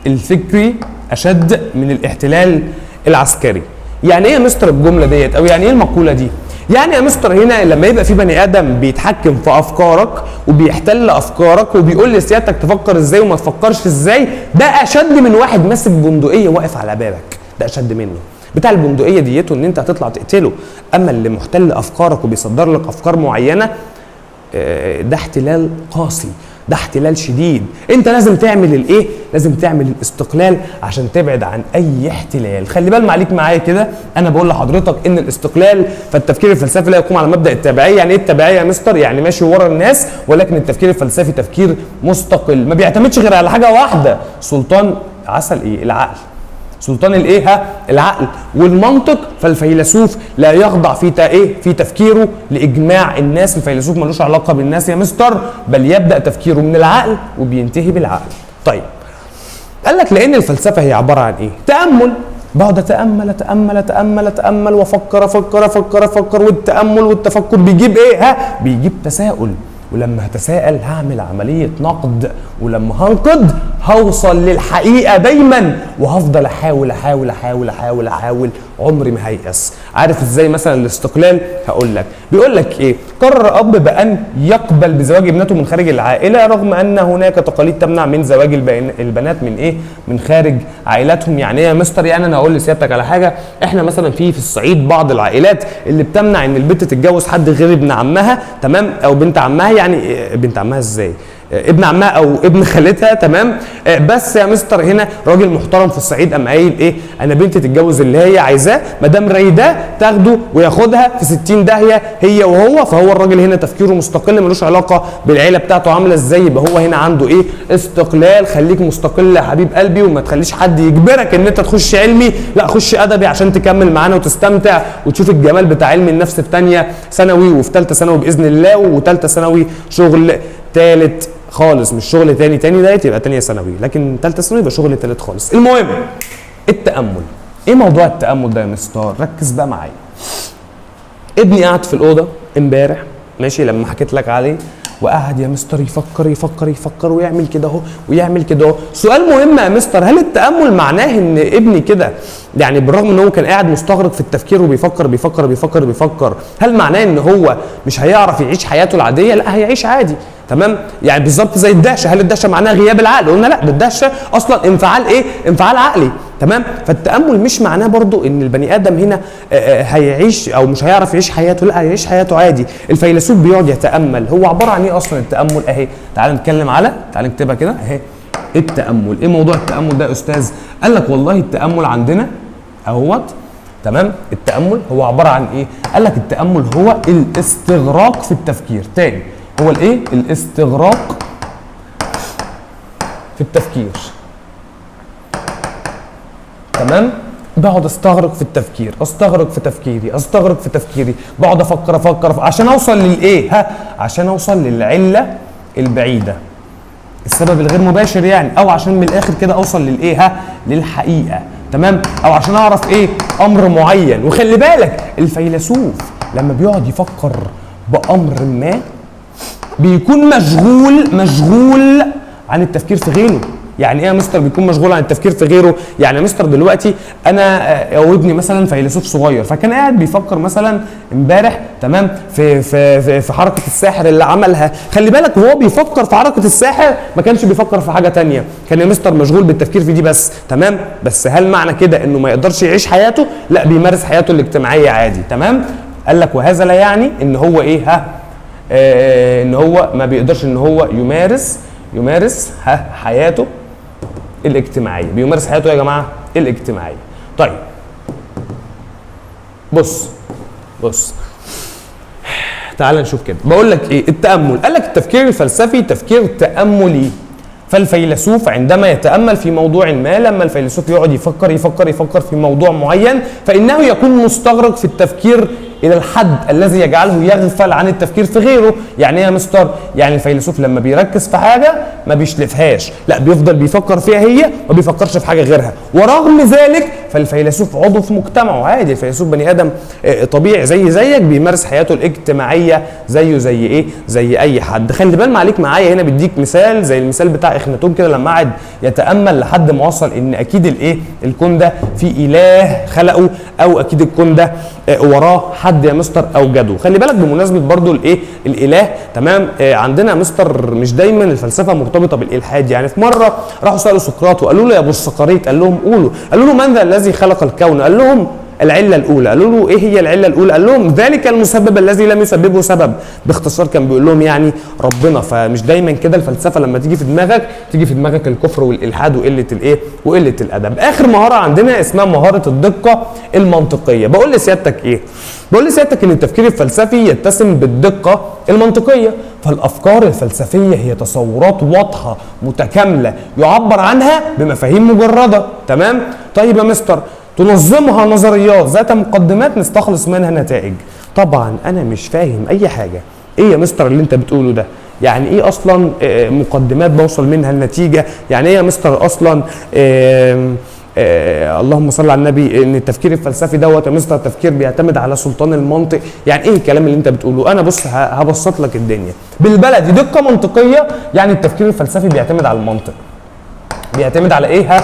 الفكري اشد من الاحتلال العسكري. يعني ايه يا مستر الجمله ديت، او يعني ايه المقوله دي؟ يعني يا مستر هنا لما يبقى في بني ادم بيتحكم في افكارك وبيحتل افكارك وبيقول لسيادتك تفكر ازاي وما تفكرش ازاي، ده اشد من واحد ماسك بندقيه واقف على بابك، ده اشد منه. بتاع البندقيه ديته ان انت هتطلع تقتله، اما اللي محتل افكارك وبيصدر لك افكار معينه ده احتلال قاسي، ده احتلال شديد. انت لازم تعمل الايه؟ لازم تعمل الاستقلال عشان تبعد عن اي احتلال. خلي بالك عليك معايا كده، انا بقول لحضرتك ان الاستقلال فالتفكير الفلسفي لا يقوم على مبدا التبعيه. يعني ايه التبعيه يا مستر؟ يعني ماشي ورا الناس، ولكن التفكير الفلسفي تفكير مستقل، ما بيعتمدش غير على حاجه واحده، سلطان عسل ايه؟ العقل. سلطان الايه؟ العقل والمنطق. فالفيلسوف لا يخضع في تفكيره لاجماع الناس. الفيلسوف ملوش علاقه بالناس يا مستر، بل يبدا تفكيره من العقل وبينتهي بالعقل. طيب قال لك لان الفلسفه هي عباره عن ايه؟ تامل. بقعد اتامل وافكر افكر افكر افكر، والتامل والتفكر بيجيب ايه؟ بيجيب تساؤل، ولما هتساءل هعمل عمليه نقد، ولما هنقد هوصل للحقيقه دايما، وهفضل احاول احاول احاول احاول احاول، عمري ما هيأس. عارف ازاي مثلا الاستقلال؟ هقول لك. بيقول لك ايه؟ قرر اب بان يقبل بزواج ابنته من خارج العائله، رغم ان هناك تقاليد تمنع من زواج البنات من ايه؟ من خارج عائلاتهم. يعني ايه يا مستر؟ يعني انا اقول لسيادتك على حاجه، احنا مثلا في الصعيد بعض العائلات اللي بتمنع ان البنت تتجوز حد غير ابن عمها، تمام؟ او بنت عمها. يعني بنت عمها ازاي؟ ابن عمها او ابن خالتها، تمام؟ بس يا مستر هنا راجل محترم في الصعيد قام قايل ايه؟ انا بنتي تتجوز اللي هي عايزاه، ما دام رايداه تاخده وياخدها في 60 داهيه هي وهو. فهو الراجل هنا تفكيره مستقل، ملوش علاقه بالعيله بتاعته عامله ازاي، يبقى هو هنا عنده ايه؟ استقلال. خليك مستقل يا حبيب قلبي، وما تخليش حد يجبرك ان انت تخش علمي، لا خش ادبي عشان تكمل معانا وتستمتع وتشوف الجمال بتاع علم النفس في ثانيه ثانوي وفي ثالثه ثانوي باذن الله، وثالثه ثانوي شغل ثالث خالص، مش شغل تاني ديت يبقى تانية ثانوي، لكن ثالثه ثانوي يبقى شغل ثالث خالص. المهم التامل. ايه موضوع التامل ده يا مستر؟ ركز بقى معايا. ابني قاعد في الاوضه امبارح، ماشي، لما حكيت لك عليه، وقعد يا مستر يفكر يفكر يفكر ويعمل كده اهو ويعمل كده اهو. سؤال مهم يا مستر، هل التامل معناه ان ابني كده يعني بالرغم ان هو كان قاعد مستغرق في التفكير وبيفكر بيفكر بيفكر بيفكر، هل معناه ان هو مش هيعرف يعيش حياته العاديه؟ لا هيعيش عادي، تمام؟ يعني بالظبط زي الدهشه. هل الدهشه معناها غياب العقل؟ قلنا لا، ده الدهشه اصلا انفعال ايه؟ انفعال عقلي، تمام؟ فالتامل مش معناه برضو ان البني ادم هنا هيعيش او مش هيعرف يعيش حياته، لا هيعيش حياته عادي. الفيلسوف بيقعد يتامل. هو عباره عن ايه اصلا التامل؟ اهي تعال نتكلم على، تعال نكتبها كده اهي. التامل ايه؟ موضوع التامل ده يا استاذ؟ قال لك والله التامل عندنا اهوت، تمام؟ التامل هو عباره عن ايه؟ قال لك التامل هو الاستغراق في التفكير. تاني، هو الايه؟ الاستغراق في التفكير، تمام؟ بقعد استغرق في التفكير، استغرق في تفكيري، استغرق في تفكيري، بقعد افكر افكر عشان اوصل للايه؟ عشان اوصل للعله البعيده، السبب الغير مباشر يعني، او عشان من الاخر كده اوصل للايه؟ للحقيقه، تمام؟ او عشان اعرف ايه؟ امر معين. وخلي بالك الفيلسوف لما بيقعد يفكر بامر ما بيكون مشغول عن التفكير في غيره. يعني ايه يا مستر بيكون مشغول عن التفكير في غيره؟ يعني يا مستر دلوقتي انا او ابني مثلا فيلسوف صغير، فكان قاعد بيفكر مثلا امبارح تمام في حركه الساحر اللي عملها. خلي بالك وهو بيفكر في حركه الساحر ما كانش بيفكر في حاجه ثانيه، كان يا مستر مشغول بالتفكير في دي بس. تمام، بس هل معنى كده انه ما يقدرش يعيش حياته؟ لا، بيمارس حياته الاجتماعيه عادي. تمام، قال لك وهذا لا يعني ان هو ايه ان هو ما بيقدرش ان هو يمارس حياته الاجتماعيه. بيمارس حياته يا جماعه الاجتماعيه. طيب بص تعال نشوف كده. بقول لك ايه التامل؟ قال لك التفكير الفلسفي تفكير تاملي، فالفيلسوف عندما يتامل في موضوع ما، لما الفيلسوف يقعد يفكر في موضوع معين، فانه يكون مستغرق في التفكير الى الحد الذي يجعله يغفل عن التفكير في غيره. يعني ايه يا مستر؟ يعني الفيلسوف لما بيركز في حاجه ما بيشلفهاش، لا بيفضل بيفكر فيها هي، ما بيفكرش في حاجه غيرها. ورغم ذلك فالفيلسوف عضو في مجتمعه عادي، الفيلسوف بني ادم طبيعي زيك، بيمارس حياته الاجتماعيه زي اي حد. خلي بال عليك معايا هنا، بديك مثال زي المثال بتاع اخناتون كده، لما قعد يتامل لحد ما وصل ان اكيد الكون ده في اله خلقه، او اكيد الكون ده وراه حد يا مستر اوجده. خلي بالك بمناسبه برضو الاله، تمام، عندنا يا مستر مش دايما الفلسفه مرتبطه بالالحاد. يعني في مره راحوا سالوا سقراط وقالوا له يا ابو الصقريط، قال لهم قالوا له من ذا الذي خلق الكون؟ قال لهم العله الاولى. قالوا له ايه هي العله الاولى؟ قال لهم ذلك المسبب الذي لم يسببه سبب. باختصار كان بيقول لهم يعني ربنا. فمش دايما كده الفلسفه لما تيجي في دماغك الكفر والالحاد وقله الادب. اخر مهاره عندنا اسمها مهاره الدقه المنطقيه. بقول لسيادتك ايه؟ بقول لسيادتك ان التفكير الفلسفي يتسم بالدقه المنطقيه، فالافكار الفلسفيه هي تصورات واضحه متكامله يعبر عنها بمفاهيم مجرده. تمام؟ طيب يا مستر، تنظمها نظريات ذات مقدمات نستخلص منها نتائج. طبعا انا مش فاهم اي حاجه. ايه يا مستر اللي انت بتقوله ده؟ يعني ايه اصلا مقدمات بوصل منها النتيجه؟ يعني ايه يا مستر اصلا اللهم صل على النبي ان التفكير الفلسفي دوت يا مستر تفكير بيعتمد على سلطان المنطق؟ يعني ايه الكلام اللي انت بتقوله؟ انا بص هبسط لك الدنيا بالبلدي. دقه منطقيه يعني التفكير الفلسفي بيعتمد على المنطق. بيعتمد على ايه؟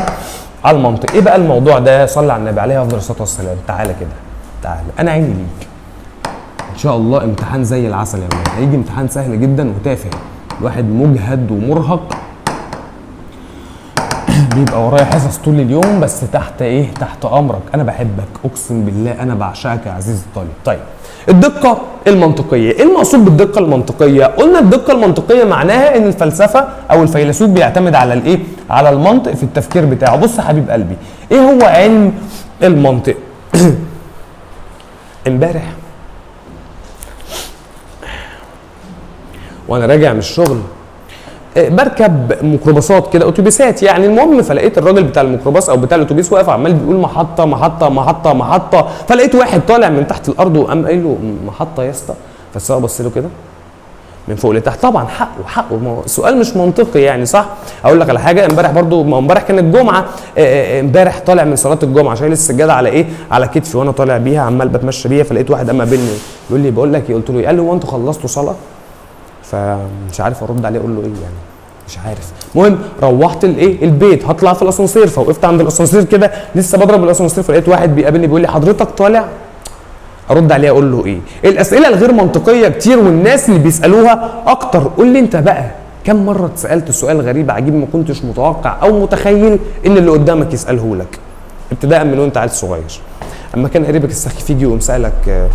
على المنطق. ايه بقى الموضوع ده؟ صلى على النبي عليه افضل الصلاه والسلام. تعالى كده، تعالى، انا عيني ليك ان شاء الله. امتحان زي العسل يا ولاد، هيجي امتحان سهل جدا وتافه، الواحد مجهد ومرهق، بيبقى ورايا حصص طول اليوم، بس تحت امرك. انا بحبك اقسم بالله، انا بعشقك يا عزيزي الطالب. طيب الدقه المنطقيه، ايه المقصود بالدقه المنطقيه؟ قلنا الدقه المنطقيه معناها ان الفلسفه او الفيلسوف بيعتمد على على المنطق في التفكير بتاعه. بص يا حبيب قلبي، ايه هو علم المنطق؟ امبارح وانا راجع من الشغل بركب ميكروباصات كده، اتوبيسات يعني. المهم فلقيت الراجل بتاع الميكروباص او بتاع الاتوبيس واقف عمال بيقول محطه محطه محطه محطه. فلقيت واحد طالع من تحت الارض وقام قايل له محطه يا اسطى. فالسواق بص له كده من فوق لتحت. طبعا حقه السؤال مش منطقي يعني، صح؟ اقول لك على حاجه، امبارح برضو، ما امبارح كانت جمعه، امبارح طالع من صلاه الجمعه شايل السجاده على كتفي وانا طالع بيها عمال بتمشى بيها، فلقيت واحد قام قابلني يقول لي بقول لك ايه؟ قلت له ايه؟ قال لي هو انتوا خلصتوا صلاه؟ فمش عارف ارد عليه اقول له ايه يعني، مش عارف. المهم روحت البيت، هطلع في الاسانسير، فوقفت عند الاسانسير كده لسه بضرب الاسانسير، فلقيت واحد بيقابلني بيقول لي حضرتك طالع؟ ارد عليه اقول له ايه؟ الاسئله الغير منطقيه كتير والناس اللي بيسالوها اكتر. قول لي انت بقى كم مره اتسالت سؤال غريب عجيب ما كنتش متوقع او متخيل ان اللي قدامك يساله لك، ابتداء من وانت عيل صغير. اما كان قريبك السخيف يجي ويقوم سالك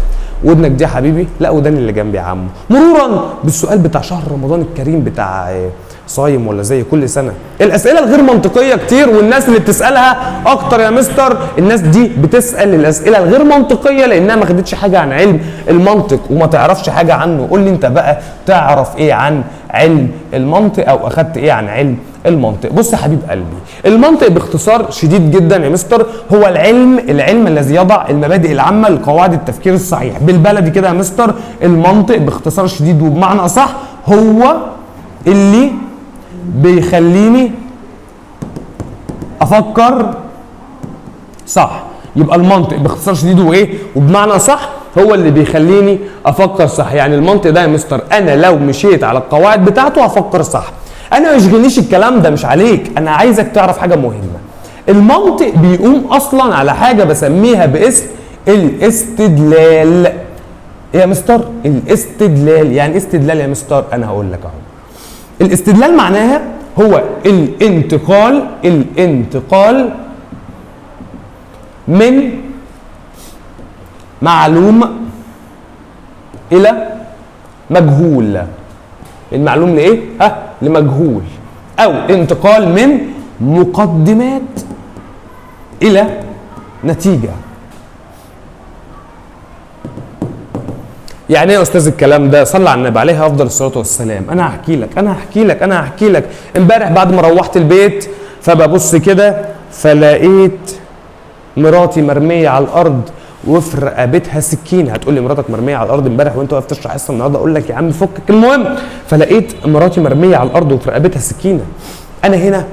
ودنك دي يا حبيبي؟ لا وداني اللي جنبي يا عمو. مرورا بالسؤال بتاع شهر رمضان الكريم بتاع صايم ولا زي كل سنه. الاسئله الغير منطقيه كتير والناس اللي بتسالها اكتر يا مستر. الناس دي بتسال الاسئله الغير منطقيه لانها ما خدتش حاجه عن علم المنطق وما تعرفش حاجه عنه. قول لي انت بقى تعرف ايه عن علم المنطق او اخدت ايه عن علم المنطق؟ بص يا حبيب قلبي، المنطق باختصار شديد جدا يا مستر هو العلم الذي يضع المبادئ العامه لقواعد التفكير الصحيح. بالبلدي كده يا مستر، المنطق باختصار شديد وبمعنى اصح هو اللي بيخليني افكر صح. يبقى المنطق باختصار شديد وايه وبمعنى صح هو اللي بيخليني افكر صح. يعني المنطق ده يا مستر انا لو مشيت على القواعد بتاعته هفكر صح. انا ما يشغلنيش الكلام ده، مش عليك، انا عايزك تعرف حاجه مهمه. المنطق بيقوم اصلا على حاجه بسميها باسم الاستدلال. يا مستر الاستدلال يعني ايه استدلال يا مستر؟ انا هقول لك اهو. الاستدلال معناها هو الانتقال من معلوم الى مجهول. المعلوم لايه؟ لمجهول. او انتقال من مقدمات الى نتيجه. يعني ايه يا استاذ الكلام ده؟ صلى على النبي عليه افضل الصلاه والسلام. انا هحكي لك. امبارح بعد ما روحت البيت فببص كده فلقيت مراتي مرميه على الارض وفي رقبتها سكينه. هتقول لي مراتك مرميه على الارض امبارح وانت واقف تشرح حصه النهارده؟ اقول لك يا عم فكك. المهم فلقيت مراتي مرميه على الارض وفي رقبتها سكينه. انا هنا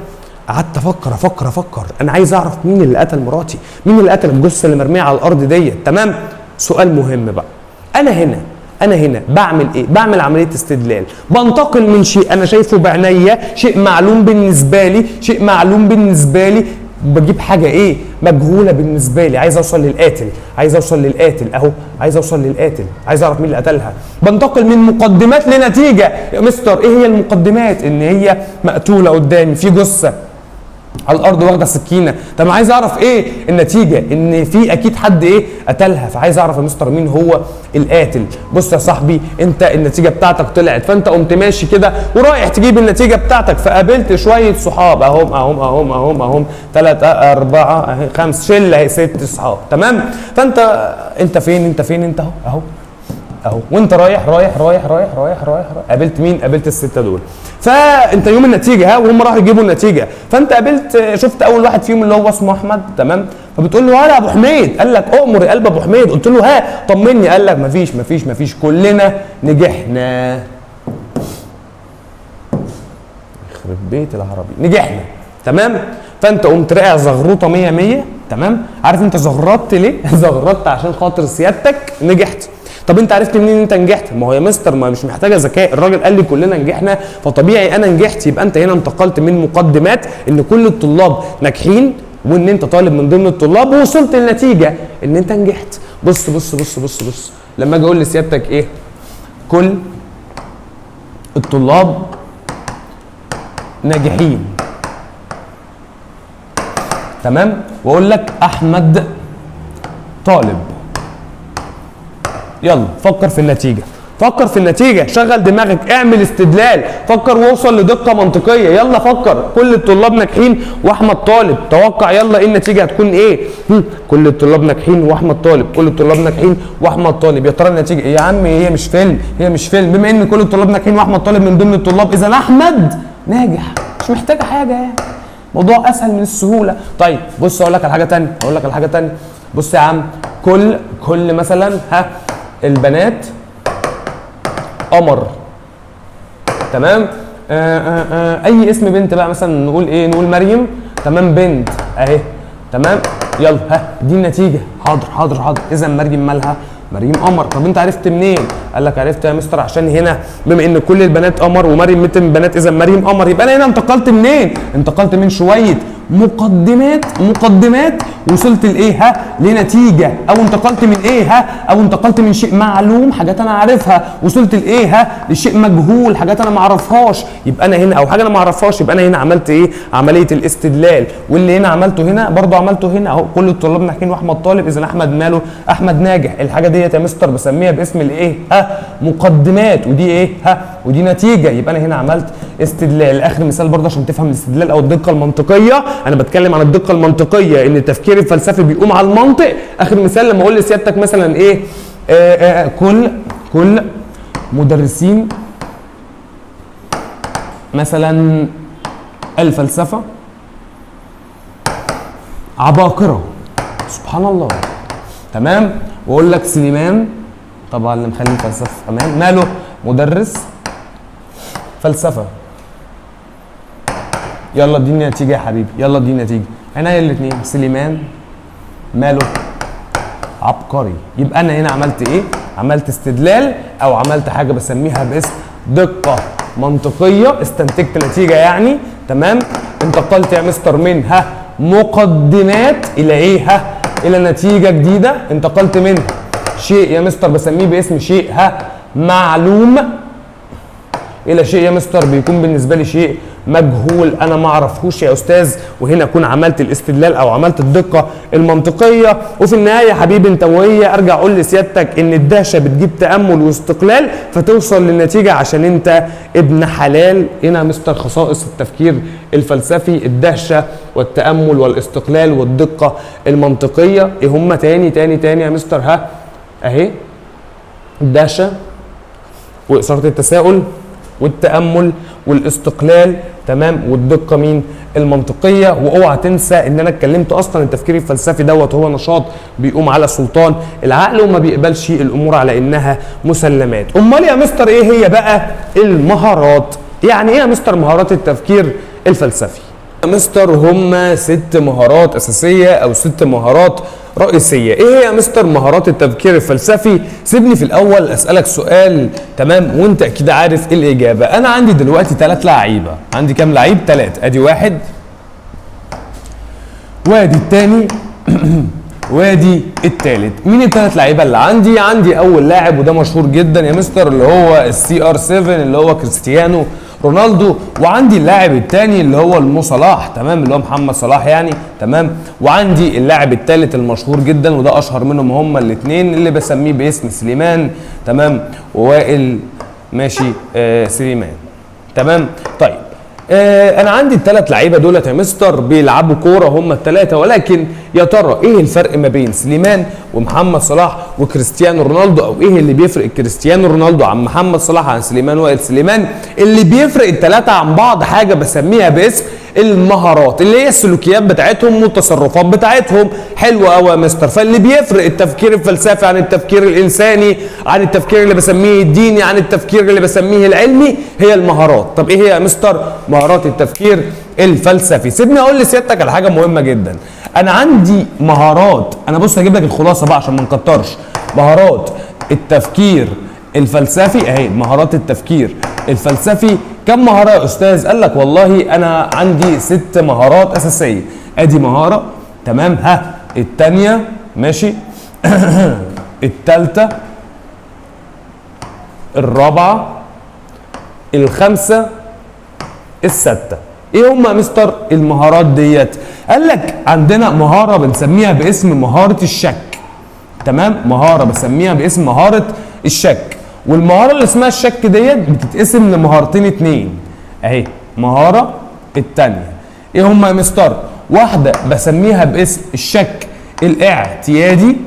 قعدت افكر انا عايز اعرف مين اللي قتل مراتي، مين اللي قتل الجثه اللي مرميه على الارض ديت. تمام؟ سؤال مهم بقى. انا هنا بعمل ايه؟ بعمل عمليه استدلال، بنتقل من شيء انا شايفه بعينيا، شيء معلوم بالنسبه لي، بجيب حاجه ايه؟ مجهوله بالنسبه لي. عايز اوصل للقاتل اهو، عايز اوصل للقاتل، عايز اعرف مين اللي قتلها. بنتقل من مقدمات لنتيجه. يا مستر ايه هي المقدمات؟ ان هي مقتوله قدامي، في جثه على الارض واخده سكينه. طب عايز اعرف ايه النتيجه؟ ان في اكيد حد ايه قتلها، فعايز اعرف يا مستر مين هو القاتل. بص يا صاحبي، انت النتيجه بتاعتك طلعت، فانت قمت ماشي كده ورايح تجيب النتيجه بتاعتك، فقابلت شويه صحاب اهم 3 4 5 شله اهي 6 صحاب. تمام؟ فانت فين انت اهو وانت رايح قابلت مين؟ قابلت السته دول. فانت يوم النتيجه وهم راحوا يجيبوا النتيجه، فانت قابلت شفت اول واحد فيهم اللي هو اسمه احمد. تمام؟ فبتقول له هلا ابو حميد. قال لك اؤمر يا قلب ابو حميد. قلت له طمني. قال لك مفيش كلنا نجحنا. يخرب بيت العربي، نجحنا. تمام؟ فانت قمت راقع زغروطه 100. تمام؟ عارف انت زغرطت ليه؟ زغرطت عشان خاطر سيادتك نجحت. طب انت عرفت منين انت نجحت؟ ما هو يا مستر ما مش محتاجه ذكاء، الراجل قال لي كلنا نجحنا فطبيعي انا نجحت. يبقى انت هنا انتقلت من مقدمات ان كل الطلاب ناجحين وان انت طالب من ضمن الطلاب، ووصلت للنتيجه ان انت نجحت. بص لما اجي اقول لسيادتك ايه؟ كل الطلاب ناجحين. تمام؟ واقول لك احمد طالب. يلا فكر في النتيجة، شغل دماغك، اعمل استدلال، فكر ووصل لدقة منطقية. يلا فكر. كل الطلاب ناجحين واحمد طالب. توقع يلا ايه النتيجة هتكون ايه؟ كل الطلاب ناجحين واحمد طالب، كل الطلاب ناجحين واحمد طالب. يا ترى النتيجة ايه؟ يا عم هي مش فيلم. بما ان كل الطلاب ناجحين واحمد طالب من ضمن الطلاب، اذا احمد ناجح. مش محتاجة حاجة يعني. موضوع اسهل من السهولة. طيب بص اقول لك على حاجة تانية. بص يا عم، كل مثلا البنات قمر. تمام؟ اي اسم بنت بقى، مثلا نقول ايه؟ نقول مريم. تمام؟ بنت اهي. تمام؟ يلا دي النتيجه. حاضر. اذا مريم مالها؟ مريم قمر. طب انت عرفت منين؟ قال لك عرفت يا مستر عشان هنا بما ان كل البنات قمر ومريم بنت من البنات، اذا مريم قمر. يبقى انا هنا انتقلت منين؟ انتقلت من شويه مقدمات وصلت لايه؟ لنتيجه. او انتقلت من ايه؟ او انتقلت من شيء معلوم، حاجات انا عارفها، وصلت لايه؟ لشيء مجهول، حاجات انا ما اعرفهاش. يبقى انا هنا، او حاجه انا ما اعرفهاش، يبقى انا هنا عملت ايه؟ عمليه الاستدلال. واللي هنا عملته هنا برضه عملته هنا اهو. كل الطلاب ناجحين واحمد طالب، اذا احمد ماله؟ احمد ناجح. الحاجه ديت يا مستر بسميها باسم الايه؟ مقدمات. ودي ايه؟ ودي نتيجه. يبقى انا هنا عملت استدلال. اخر مثال برضه عشان تفهم الاستدلال او الدقه المنطقيه. انا بتكلم عن الدقه المنطقيه، ان التفكير الفلسفي بيقوم على المنطق. اخر مثال لما اقول لسيادتك مثلا ايه؟ كل مدرسين مثلا الفلسفه عباقره. سبحان الله. تمام؟ واقول لك سليمان، طبعا اللي مخلي الفلسفه كمان ماله؟ مدرس فلسفه. يلا اديني نتيجه يا حبيبي، يلا اديني نتيجه. عينيا الاثنين. سليمان ماله؟ عبقري. يبقى انا هنا عملت ايه؟ عملت استدلال او عملت حاجه بسميها باسم دقه منطقيه، استنتجت نتيجه يعني، تمام. انتقلت يا مستر من مقدمات الى ايه؟ الى نتيجه جديده. انتقلت من شيء يا مستر بسميه باسم شيء معلوم الى شيء يا مستر بيكون بالنسبه لي شيء مجهول، انا ما اعرفهوش يا استاذ. وهنا اكون عملت الاستدلال او عملت الدقه المنطقيه. وفي النهايه يا حبيبي انت وهي ارجع اقول لسيادتك ان الدهشه بتجيب تامل واستقلال فتوصل للنتيجه عشان انت ابن حلال. هنا يا مستر خصائص التفكير الفلسفي: الدهشه والتامل والاستقلال والدقه المنطقيه. ايه هم تاني يا مستر؟ اهي الدهشه واثاره التساؤل والتامل والاستقلال، تمام، والدقه مين؟ المنطقيه. واوعى تنسى ان انا اتكلمت اصلا التفكير الفلسفي دوت هو نشاط بيقوم على سلطان العقل وما بيقبلش الامور على انها مسلمات. امال يا مستر ايه هي بقى المهارات؟ يعني ايه يا مستر مهارات التفكير الفلسفي؟ يا مستر هم 6 مهارات اساسيه او 6 مهارات رئيسيه. ايه هي يا مستر مهارات التفكير الفلسفي؟ سيبني في الاول اسالك سؤال، تمام، وانت اكيد عارف ايه الاجابه. انا عندي دلوقتي 3 لعيبه. عندي كام لعيب؟ 3. ادي واحد وادي الثاني وادي الثالث. مين ال3 لعيبه اللي عندي؟ عندي اول لاعب وده مشهور جدا يا مستر اللي هو CR7 اللي هو كريستيانو رونالدو. وعندي اللاعب الثاني اللي هو المو صلاح، تمام، اللي هو محمد صلاح يعني، تمام. وعندي اللاعب الثالث المشهور جدا وده اشهر منهم هما الاثنين اللي بسميه باسم سليمان، تمام، ووائل ماشي سليمان، تمام. طيب انا عندي ال3 لعيبه دولت يا مستر بيلعبوا كوره هم ال3، ولكن يا ترى ايه الفرق ما بين سليمان ومحمد صلاح وكريستيانو رونالدو؟ او ايه اللي بيفرق كريستيانو رونالدو عن محمد صلاح عن سليمان وائل سليمان؟ اللي بيفرق ال3 عن بعض حاجه بسميها باسم المهارات، اللي هي السلوكيات بتاعتهم والتصرفات بتاعتهم. حلو قوي يا مستر. فاللي بيفرق التفكير الفلسفي عن التفكير الانساني، عن التفكير اللي بسميه الديني، عن التفكير اللي بسميه العلمي، هي المهارات. طب ايه هي يا مستر مهارات التفكير الفلسفي؟ سيبني اقول لسيادتك على حاجه مهمه جدا. انا عندي مهارات، انا بص هجيب لك الخلاصه بقى عشان ما نكترش. مهارات التفكير الفلسفي اهي، مهارات التفكير الفلسفي. كم مهاره يا استاذ؟ قال لك والله انا عندي 6 مهارات اساسيه. ادي مهاره، تمام، الثانيه ماشي الثالثه، الرابعه، الخامسه، السادسه. ايه هم يا مستر المهارات ديت؟ قال لك عندنا مهاره بنسميها باسم مهاره الشك، تمام، مهاره بسميها باسم مهاره الشك. والمهاره اللي اسمها الشك ديت بتتقسم لمهارتين 2 اهي. مهاره الثانيه ايه هم يا مستر؟ واحده بسميها باسم الشك الاعتيادي،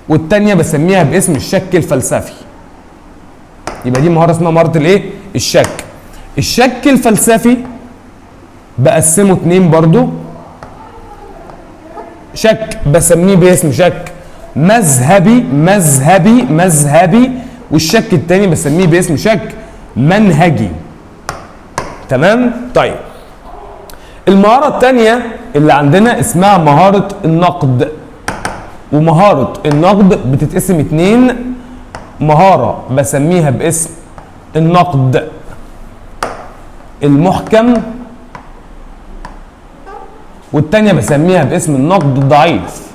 والثانيه بسميها باسم الشك الفلسفي. يبقى دي مهاره اسمها مهاره الايه؟ الشك. الشك الفلسفي بقسمه 2 برضو. شك بسميه باسم شك مذهبي، والشك التاني بسميه باسم شك منهجي، تمام. طيب المهارة التانية اللي عندنا اسمها مهارة النقد. ومهارة النقد بتتقسم 2. مهارة بسميها باسم النقد المحكم، والتانية بسميها باسم النقد الضعيف.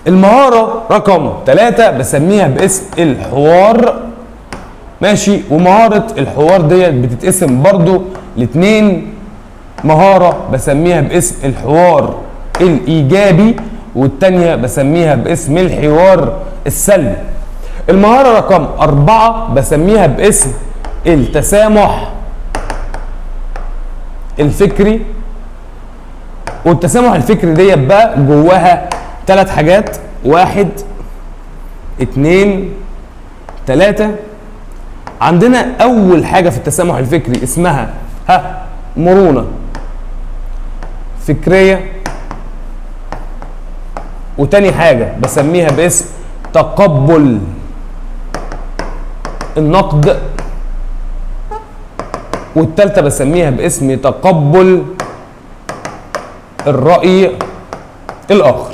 المهارة رقم 3 بسميها باسم الحوار، ماشي. ومهارة الحوار ديت بتتقسم برضو ل2. مهارة بسميها باسم الحوار الإيجابي، والتانية بسميها باسم الحوار السلبي. المهارة رقم 4 بسميها باسم التسامح الفكري. والتسامح الفكري ديت بقى جواها 3 حاجات: 1 2 3. عندنا اول حاجه في التسامح الفكري اسمها مرونه فكريه، وتاني حاجه بسميها باسم تقبل النقد، والتالتة بسميها باسم تقبل الرأي الآخر.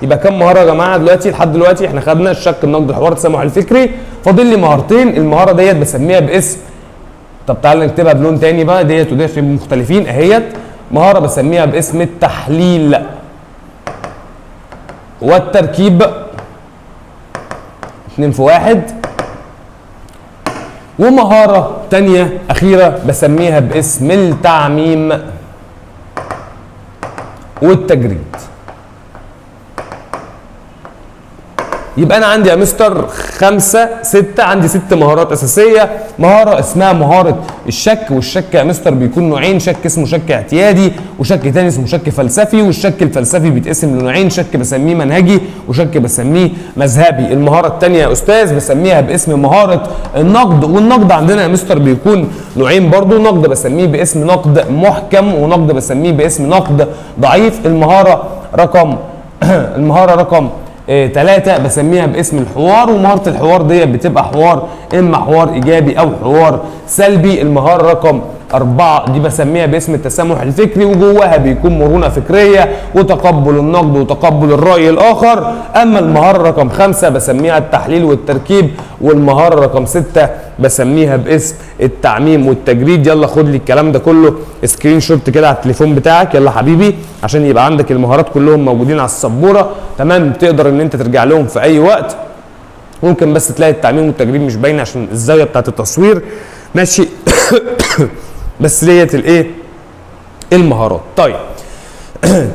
يبقى كام مهاره يا جماعه دلوقتي؟ لحد دلوقتي احنا خدنا الشك، النقد، الحوار، التسامح الفكري. فاضل لي مهارتين. المهاره ديت بسميها باسم، طب تعالى نكتبها بلون تاني بقى، ديت وديت مختلفين اهيت. مهاره بسميها باسم التحليل والتركيب، 2 في 1. ومهاره تانيه اخيره بسميها باسم التعميم والتجريد. يبقى انا عندي يا مستر 5 6، عندي 6 مهارات اساسيه. مهاره اسمها مهاره الشك، والشك يا مستر بيكون نوعين، شك اسمه شك اعتيادي وشك تاني اسمه شك فلسفي. والشك الفلسفي بيتقسم لنوعين، شك بسميه منهجي وشك بسميه مذهبي. المهاره الثانيه يا استاذ بسميها باسم مهاره النقد، والنقد عندنا يا مستر بيكون نوعين برضو، نقد بسميه باسم نقد محكم ونقد بسميه باسم نقد ضعيف. المهاره رقم 3 بسميها باسم الحوار، ومهارة الحوار ديت بتبقى حوار، اما حوار ايجابي او حوار سلبي. المهارة رقم 4 دي بسميها باسم التسامح الفكري، وجواها بيكون مرونة فكرية وتقبل النقد وتقبل الرأي الآخر. أما المهارة رقم 5 بسميها التحليل والتركيب، والمهارة رقم 6 بسميها باسم التعميم والتجريد. يلا خد لي الكلام ده كله سكرين شوت كده على التليفون بتاعك، يلا حبيبي، عشان يبقى عندك المهارات كلهم موجودين على السبورة، تمام؟ تقدر ان انت ترجع لهم في اي وقت. ممكن بس تلاقي التعميم والتجريد مش باينه عشان الزاويه بتاعت التصوير، ماشي؟ بس ديت الايه؟ المهارات. طيب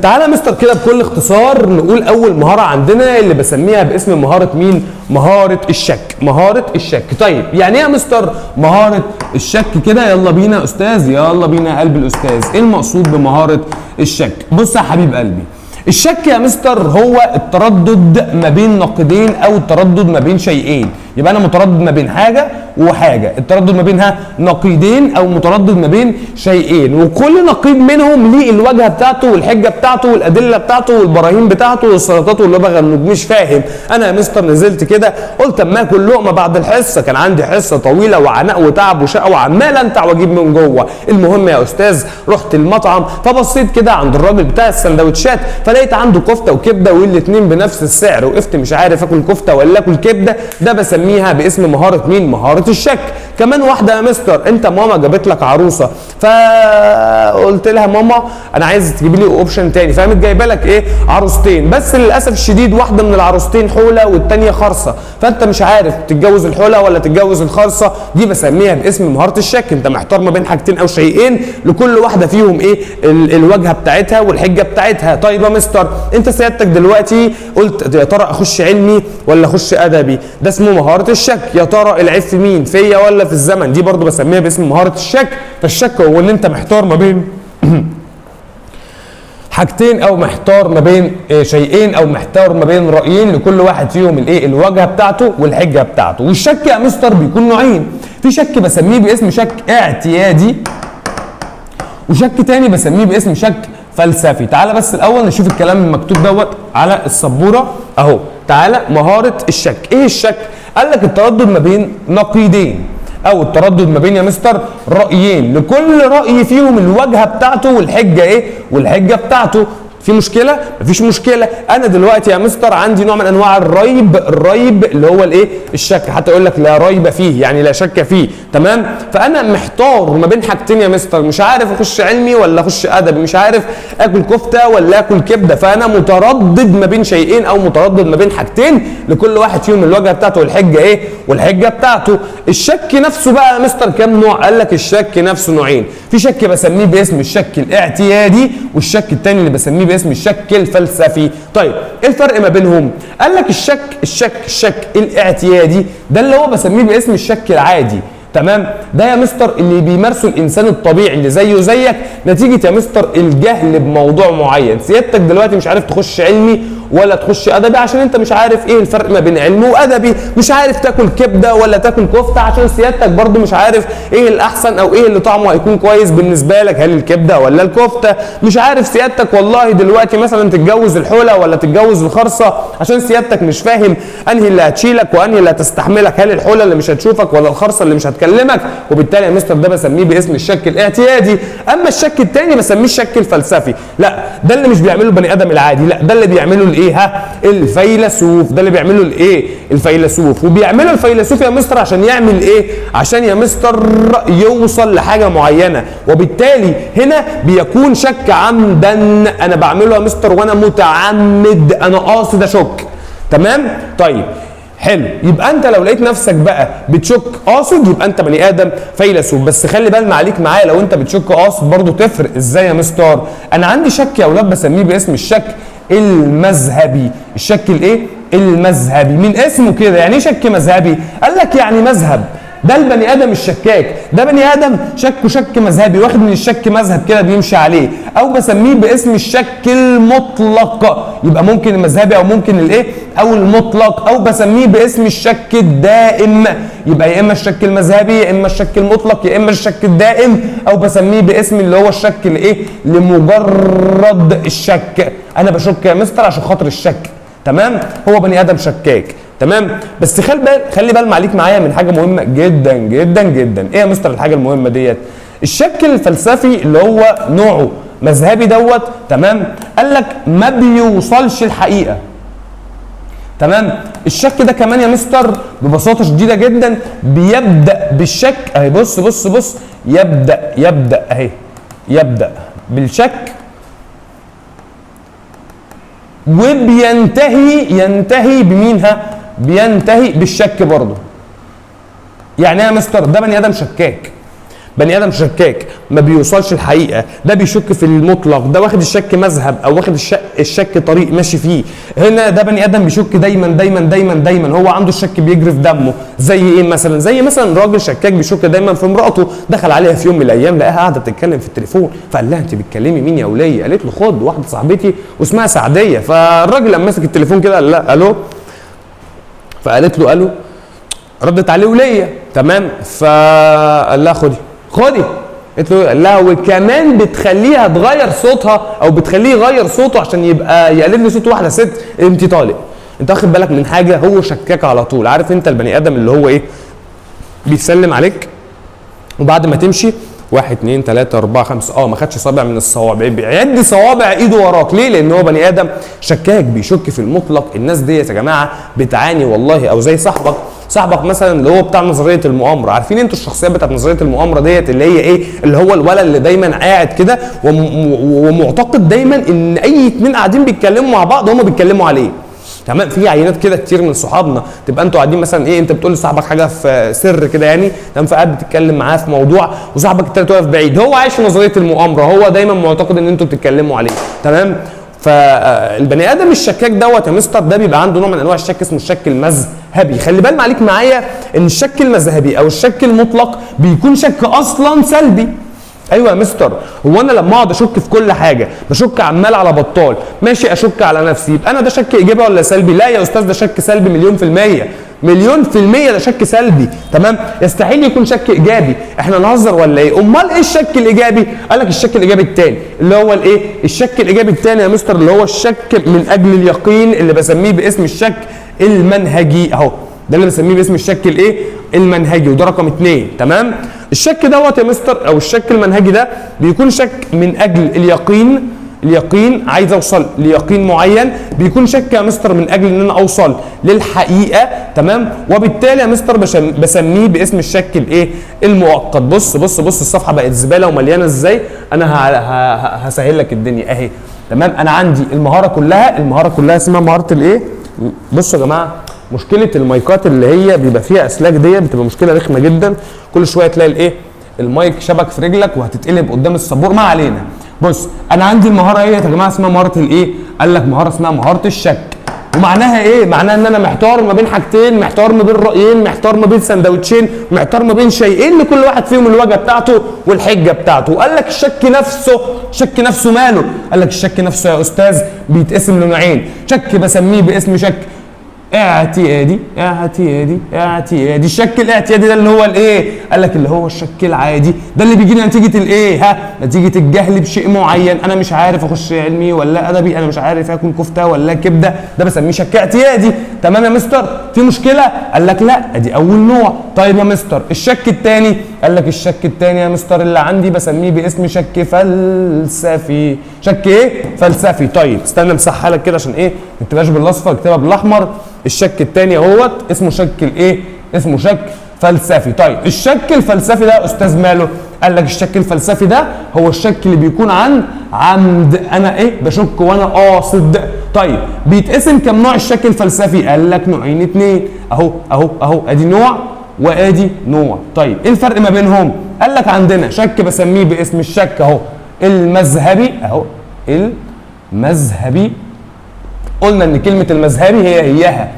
تعالى مستر كده بكل اختصار نقول اول مهاره عندنا اللي بسميها باسم مهاره مين؟ مهاره الشك. مهاره الشك. طيب يعني ايه يا مستر مهاره الشك كده؟ يلا بينا يا استاذ، يلا بينا يا قلب الاستاذ. ايه المقصود بمهاره الشك؟ بص يا حبيب قلبي، الشك يا مستر هو التردد ما بين نقيضين او التردد ما بين شيئين. يبقى انا متردد ما بين حاجه وحاجه، التردد ما بينها نقيضين او متردد ما بين شيئين، وكل نقيض منهم ليه الواجهه بتاعته والحجه بتاعته والادله بتاعته والبراهين بتاعته والسلطات واللبغه. مش فاهم انا يا مستر، نزلت كده قلت اما اكل لقمه بعد الحصه، كان عندي حصه طويله وعناء وتعب وشقه وعمال انتع واجيب من جوه. المهم يا استاذ رحت المطعم، فبصيت كده عند الراجل بتاع السندوتشات فلقيت عنده كفته وكبده والاثنين بنفس السعر، وقفت مش عارف اكل كفته ولا اكل كبده. ده بسميها باسم مهاره مين؟ مهاره الشك. كمان واحده يا مستر، انت ماما جابت لك عروسه، فقلت لها ماما انا عايز تجيبي لي اوبشن تاني، فقامت جايبه لك ايه؟ عروستين، بس للاسف الشديد واحده من العروستين حوله والثانيه خرصه، فانت مش عارف تتجوز الحوله ولا تتجوز الخرصه. دي بسميها باسم مهاره الشك. انت محتار ما بين حاجتين او شيئين، لكل واحده فيهم ايه؟ الواجهه بتاعتها والحجه بتاعتها. طيب يا مستر انت سيادتك دلوقتي قلت يا ترى اخش علمي ولا اخش ادبي؟ ده اسمه مهاره الشك. يا ترى العيب في مين؟ فيا ولا في الزمن؟ دي برضو بسميها باسم مهاره الشك. فالشك هو ان انت محتار ما بين حاجتين او محتار ما بين شيئين او محتار ما بين رايين، لكل واحد فيهم الايه؟ الواجهه بتاعته والحجه بتاعته. والشك يا مستر بيكون نوعين، في شك بسميه باسم شك اعتيادي، وشك تاني بسميه باسم شك فلسفي. تعالى بس الاول نشوف الكلام المكتوب دوت على السبوره اهو. تعالى مهاره الشك. ايه الشك؟ قال لك التردد ما بين نقيضين، او التردد ما بين يا مستر رايين، لكل راي فيهم الواجهه بتاعته والحجه ايه؟ والحجه بتاعته. في مشكله؟ مفيش مشكله. انا دلوقتي يا مستر عندي نوع من انواع الريب اللي هو الايه؟ الشك. حتى يقول لك لا ريب فيه، يعني لا شك فيه، تمام؟ فانا محتار ما بين حاجتين يا مستر، مش عارف اخش علمي ولا اخش ادبي، مش عارف اكل كفته ولا اكل كبده، فانا متردد ما بين شيئين او متردد ما بين حاجتين، لكل واحد فيهم الواجهه بتاعته والحجه ايه؟ والحجه بتاعته. الشك نفسه بقى يا مستر كام نوع؟ قال لك الشك نفسه نوعين، في شك بسميه باسم الشك الاعتيادي، والشك الثاني اللي بسميه باسم الشك الفلسفي. طيب ايه الفرق ما بينهم؟ قال لك الشك الاعتيادي ده اللي هو بسميه باسم الشك العادي، تمام؟ ده يا مستر اللي بيمارسه الانسان الطبيعي اللي زيه زيك نتيجه يا مستر الجهل بموضوع معين. سيادتك دلوقتي مش عارف تخش علمي ولا تخش ادبي عشان انت مش عارف ايه الفرق ما بين علمي وادبي، مش عارف تاكل كبده ولا تاكل كفته عشان سيادتك برضو مش عارف ايه الاحسن او ايه اللي طعمه هيكون كويس بالنسبه لك، هل الكبده ولا الكفته. مش عارف سيادتك والله دلوقتي مثلا تتجوز الحوله ولا تتجوز الخرصه عشان سيادتك مش فاهم انهي اللي هتشيلك وانهي اللي هتستحملك، هل الحوله اللي مش هتشوفك ولا الخرصه اللي مش هتكلمك. وبالتالي يا مستر ده بسميه باسم الشك الاعتيادي. اما الشك الثاني بسميه الشك الفلسفي، لا ده اللي مش بيعمله البني ادم العادي، لا ده اللي بيعمله الايه؟ ها، الفيلسوف. ده اللي بيعمله الايه؟ الفيلسوف. وبيعمله الفيلسوف يا مستر عشان يعمل ايه؟ عشان يا مستر يوصل لحاجه معينه، وبالتالي هنا بيكون شك عمدا. انا بعمله يا مستر وانا متعمد، انا قاصد اشك. تمام؟ طيب حلو، يبقى انت لو لقيت نفسك بقى بتشك قاصد يبقى انت بني ادم فيلسوف. بس خلي بال معليك معايا، لو انت بتشك قاصد برضو تفرق. ازاي يا مستر؟ انا عندي شك يا اولاد بسميه باسم الشك المذهبي. الشك الايه؟ المذهبي. من اسمه كده. يعني ايه شك مذهبي؟ قال لك يعني مذهب. ده البني ادم الشكاك، ده بني ادم شك شك مذهبي، واخد من الشك مذهب كده بيمشي عليه. او بسميه باسم الشك المطلق، يبقى ممكن المذهبي او ممكن الايه؟ او المطلق. او بسميه باسم الشك الدائم، يبقى يا اما الشك المذهبي يا اما الشك المطلق يا اما الشك الدائم. او بسميه باسم اللي هو الشك الايه؟ لمجرد الشك. انا بشك يا مستر عشان خاطر الشك. تمام؟ هو بني ادم شكاك. تمام؟ بس خلي بال معليك معايا من حاجه مهمه جدا جدا جدا. ايه يا مستر الحاجه المهمه ديت؟ الشك الفلسفي اللي هو نوعه مذهبي دوت، تمام؟ قال لك ما بيوصلش الحقيقه. تمام؟ الشك ده كمان يا مستر ببساطه شديده جدا بيبدا بالشك اهي. بص بص بص، يبدا اهي، يبدا بالشك وبينتهي بمينها؟ بينتهي بالشك برضه. يعني ايه يا مستر؟ ده بني ادم شكاك. بني ادم شكاك ما بيوصلش الحقيقه، ده بيشك في المطلق، ده واخد الشك مذهب او واخد الشك طريق ماشي فيه. هنا ده بني ادم بيشك دايما دايما دايما دايما، هو عنده الشك بيجري في دمه. زي ايه مثلا؟ زي مثلا راجل شكاك بيشك دايما في امراته، دخل عليها في يوم من الايام لقاها قاعده بتتكلم في التليفون، فقال لها انت بتكلمي مين يا وليه؟ قالت له خد واحده صاحبتي واسمها سعديه. فالراجل لما مسك التليفون كده قال لها الو، فقالت له الو، ردت عليه وليه. تمام؟ فقال لها خدي. قلت له لا، وكمان بتخليها تغير صوتها او بتخليه يغير صوته عشان يبقى يقلد لي صوت واحده ست. انت طالق. انت واخد بالك من حاجه؟ هو شكاك على طول. عارف انت البني ادم اللي هو ايه؟ بيسلم عليك وبعد ما تمشي 1 2 3 4 5 ما خدش صابع من الصوابع، بيعد صوابع ايده وراك. ليه؟ لان هو بني ادم شكاك بيشك في المطلق. الناس ديت يا جماعه بتعاني والله. او زي صاحبك مثلا اللي هو بتاع نظريه المؤامره. عارفين انتوا الشخصيات بتاعت نظريه المؤامره ديت اللي هي ايه؟ اللي هو الولد اللي دايما قاعد كده ومعتقد دايما ان اي اتنين قاعدين بيتكلموا مع بعض هم بيتكلموا عليه. تمام؟ في عينات كده كتير من صحابنا تبقى انتوا قاعدين مثلا ايه، انت بتقول لصاحبك حاجه في سر كده يعني، تمام؟ فقاعد بتتكلم معاه في موضوع وصاحبك التالت واقف بعيد، هو عايش في نظريه المؤامره، هو دايما معتقد ان انتوا بتتكلموا عليه. تمام؟ فالبني ادم الشكاك دوت يا مستر ده بيبقى عنده نوع من انواع الشك اسمه الشك المذهبي. خلي بال معاك معايا ان الشك المذهبي او الشك المطلق بيكون شك اصلا سلبي. ايوه يا مستر، هو انا لما اقعد اشك في كل حاجه بشك عمال على بطال ماشي اشك على نفسي، يبقى انا ده شك ايجابي ولا سلبي؟ لا يا استاذ، ده شك سلبي مليون في الميه. مليون في الميه ده شك سلبي. تمام؟ يستحيل يكون شك ايجابي. احنا نهزر ولا ايه؟ امال ايه الشك الايجابي؟ قال لك الشك الايجابي الثاني اللي هو الايه؟ الشك الايجابي الثاني يا مستر اللي هو الشك من اجل اليقين، اللي بسميه باسم الشك المنهجي. اهو ده اللي بسميه باسم الشك الايه؟ المنهجي، وده رقم 2. تمام؟ الشك دوت يا مستر او الشك المنهجي ده بيكون شك من اجل اليقين، عايز اوصل ليقين معين. بيكون شك يا مستر من اجل ان انا اوصل للحقيقه. تمام؟ وبالتالي يا مستر بسميه باسم الشك الايه؟ المؤقت. بص بص بص، الصفحه بقت زباله ومليانه ازاي. انا هسهل لك الدنيا اهي. تمام؟ انا عندي المهاره كلها اسمها مهاره الايه؟ بصوا يا جماعه، مشكله المايكات اللي هي بيبقى فيها اسلاك ديت بتبقى مشكله رخمه جدا. كل شويه تلاقي الايه؟ المايك شبك في رجلك وهتتقلب قدام السبور. ما علينا. بص، انا عندي المهاره ايه يا جماعه؟ اسمها مهاره الايه؟ قال لك مهاره اسمها مهاره الشك. ومعناها ايه؟ معناها ان انا محتار ما بين حاجتين، محتار ما بين رايين، محتار ما بين سندوتشين، محتار ما بين شيئين لكل واحد فيهم الوجهه بتاعته والحجه بتاعته. قال لك الشك نفسه ماله؟ قال لك الشك نفسه يا استاذ بيتقسم لنوعين. شك بسميه باسم شك اعتيادي. الشك الاعتيادي ده اللي هو الايه؟ قال لك اللي هو الشك العادي، ده اللي بيجي نتيجه الايه؟ نتيجه الجهل بشيء معين. انا مش عارف اخش علمي ولا ادبي، انا مش عارف اكل كفته ولا كبده، ده بسميه شك اعتيادي. تمام يا مستر؟ في مشكله؟ قال لك لا، ادي اول نوع. طيب يا مستر الشك الثاني؟ قال لك الشك الثاني يا مستر اللي عندي بسميه باسم شك فلسفي. شك ايه؟ فلسفي. طيب استنى امسحها لك كده عشان ايه ما تبقاش بالاصفر، اكتبها بالاحمر. الشك الثاني اهوت اسمه شك الايه؟ اسمه شك فلسفي. طيب الشك الفلسفي ده يا استاذ ماله؟ قال لك الشك الفلسفي ده هو الشك اللي بيكون عن عمد، انا ايه بشك وانا قاصد. طيب بيتقسم كم نوع الشك الفلسفي؟ قال لك نوعين اتنين، اهو ادي نوع وادي نوع. طيب ايه الفرق ما بينهم؟ قال لك عندنا شك بسميه باسم الشك اهو المذهبي، اهو المذهبي. قلنا ان كلمه المذهبي هيها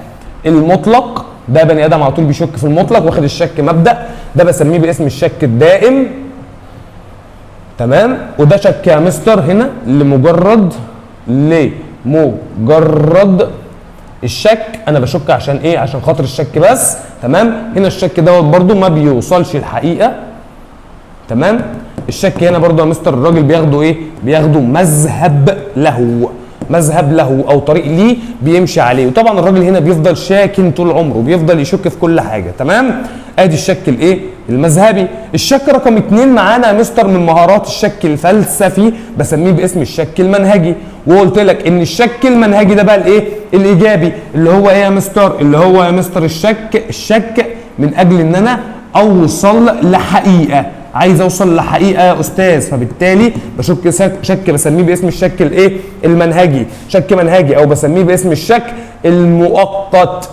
المطلق، ده بني ادم على طول بيشك في المطلق واخد الشك مبدا، ده بسميه باسم الشك الدائم. تمام؟ وده شك يا مستر هنا لمجرد الشك، انا بشك عشان ايه؟ عشان خاطر الشك بس. تمام؟ هنا الشك دوت برده ما بيوصلش الحقيقه. تمام؟ الشك هنا برده يا مستر الراجل بياخده ايه؟ بياخده مذهب له او طريق ليه بيمشي عليه، وطبعا الراجل هنا بيفضل شاكن طول عمره، بيفضل يشك في كل حاجه. تمام؟ ادي الشك الايه؟ المذهبي. الشك رقم 2 معانا يا مستر من مهارات الشك الفلسفي بسميه باسم الشك المنهجي، وقلت لك ان الشك المنهجي ده بقى الايه؟ الايجابي، اللي هو ايه يا مستر؟ اللي هو يا مستر الشك من اجل ان انا اوصل لحقيقه، عايز اوصل لحقيقه يا استاذ، فبالتالي بشك شك بسميه باسم الشك الايه؟ المنهجي، شك منهجي، او بسميه باسم الشك المؤقت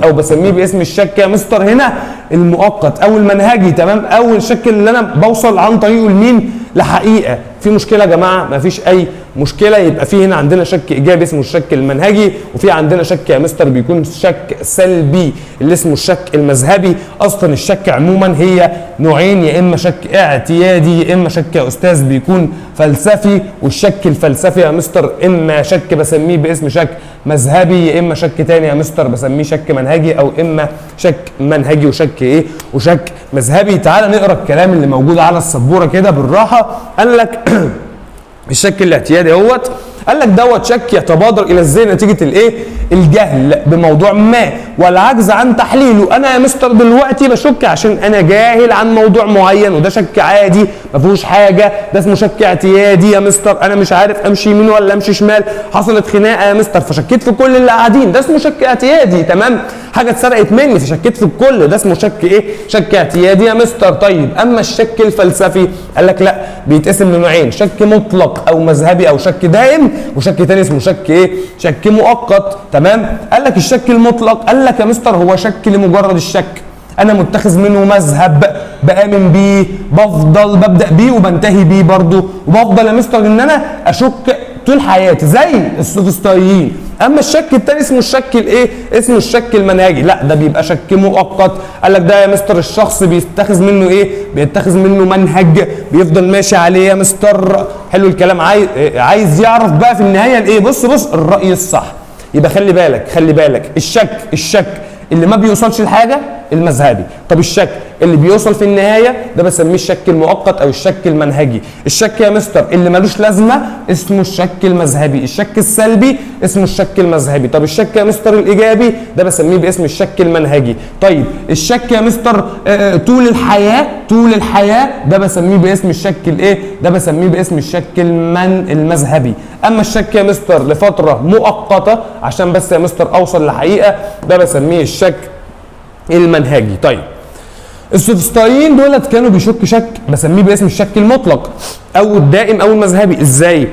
او بسميه باسم الشك يا مستر هنا المؤقت او المنهجي. تمام؟ او الشك اللي انا بوصل عن طريقه لمين؟ لحقيقه. في مشكله يا جماعه؟ مفيش اي مشكله. يبقى في هنا عندنا شك ايجابي اسمه الشك المنهجي، وفي عندنا شك يا مستر بيكون شك سلبي اللي اسمه الشك المذهبي. اصلا الشك عموما هي نوعين، يا اما شك اعتيادي يا اما شك يا استاذ بيكون فلسفي. والشك الفلسفي يا مستر اما شك بسميه باسم شك مذهبي، يا اما شك تاني يا مستر بسميه شك منهجي، او اما شك منهجي وشك ايه؟ وشك مذهبي. تعال نقرا الكلام اللي موجود على السبوره كده بالراحه. قال لك الشك الاعتيادي اهوت، قال لك دوت شك يتبادر الى الذهن نتيجه الايه؟ الجهل بموضوع ما والعجز عن تحليله. انا يا مستر دلوقتي بشك عشان انا جاهل عن موضوع معين، وده شك عادي ما فيهوش حاجه، ده اسمه شك اعتيادي يا مستر. انا مش عارف امشي يمين ولا امشي شمال، حصلت خناقه يا مستر فشكيت في كل اللي قاعدين، ده اسمه شك اعتيادي. تمام؟ حاجه اتسرقت مني فشكيت في الكل، ده اسمه شك ايه؟ شك اعتيادي يا مستر. طيب اما الشك الفلسفي قال لك لا، بيتقسم لنوعين، شك مطلق او مذهبي او شك دائم، وشك تاني اسمه شك ايه؟ شك مؤقت. تمام؟ قال لك الشك المطلق قال لك يا مستر هو شك لمجرد الشك، انا متخذ منه مذهب بامن بيه، بفضل ببدا بيه وبنتهي بيه برضه، وبفضل يا مستر ان انا اشك طول حياتي زي السوفسطائيين. اما الشك التاني اسمه الشك الايه؟ اسمه الشك المنهجي، لا ده بيبقى شك مؤقت. قال لك ده يا مستر الشخص بيتخذ منه ايه؟ بيتخذ منه منهج بيفضل ماشي عليه يا مستر. حلو الكلام. عايز يعرف بقى في النهايه الايه؟ بص الراي الصح. يبقى خلي بالك الشك اللي ما بيوصلش لحاجه المذهبي. طب الشك اللي بيوصل في النهايه ده بسميه الشك المؤقت او الشك المنهجي. الشك يا مستر اللي ملوش لازمه اسمه الشك المذهبي، الشك السلبي اسمه الشك المذهبي. طب الشك يا مستر الايجابي ده بسميه باسم الشك المنهجي. طيب الشك يا مستر طول الحياه ده بسميه باسم الشك الايه؟ ده بسميه باسم الشك المذهبي. اما الشك يا مستر لفتره مؤقته عشان بس يا مستر اوصل لحقيقه ده بسميه الشك المنهجي. طيب السوفسطائيين دولت كانوا بيشك شك بسميه باسم الشك المطلق او الدائم او المذهبي. ازاي؟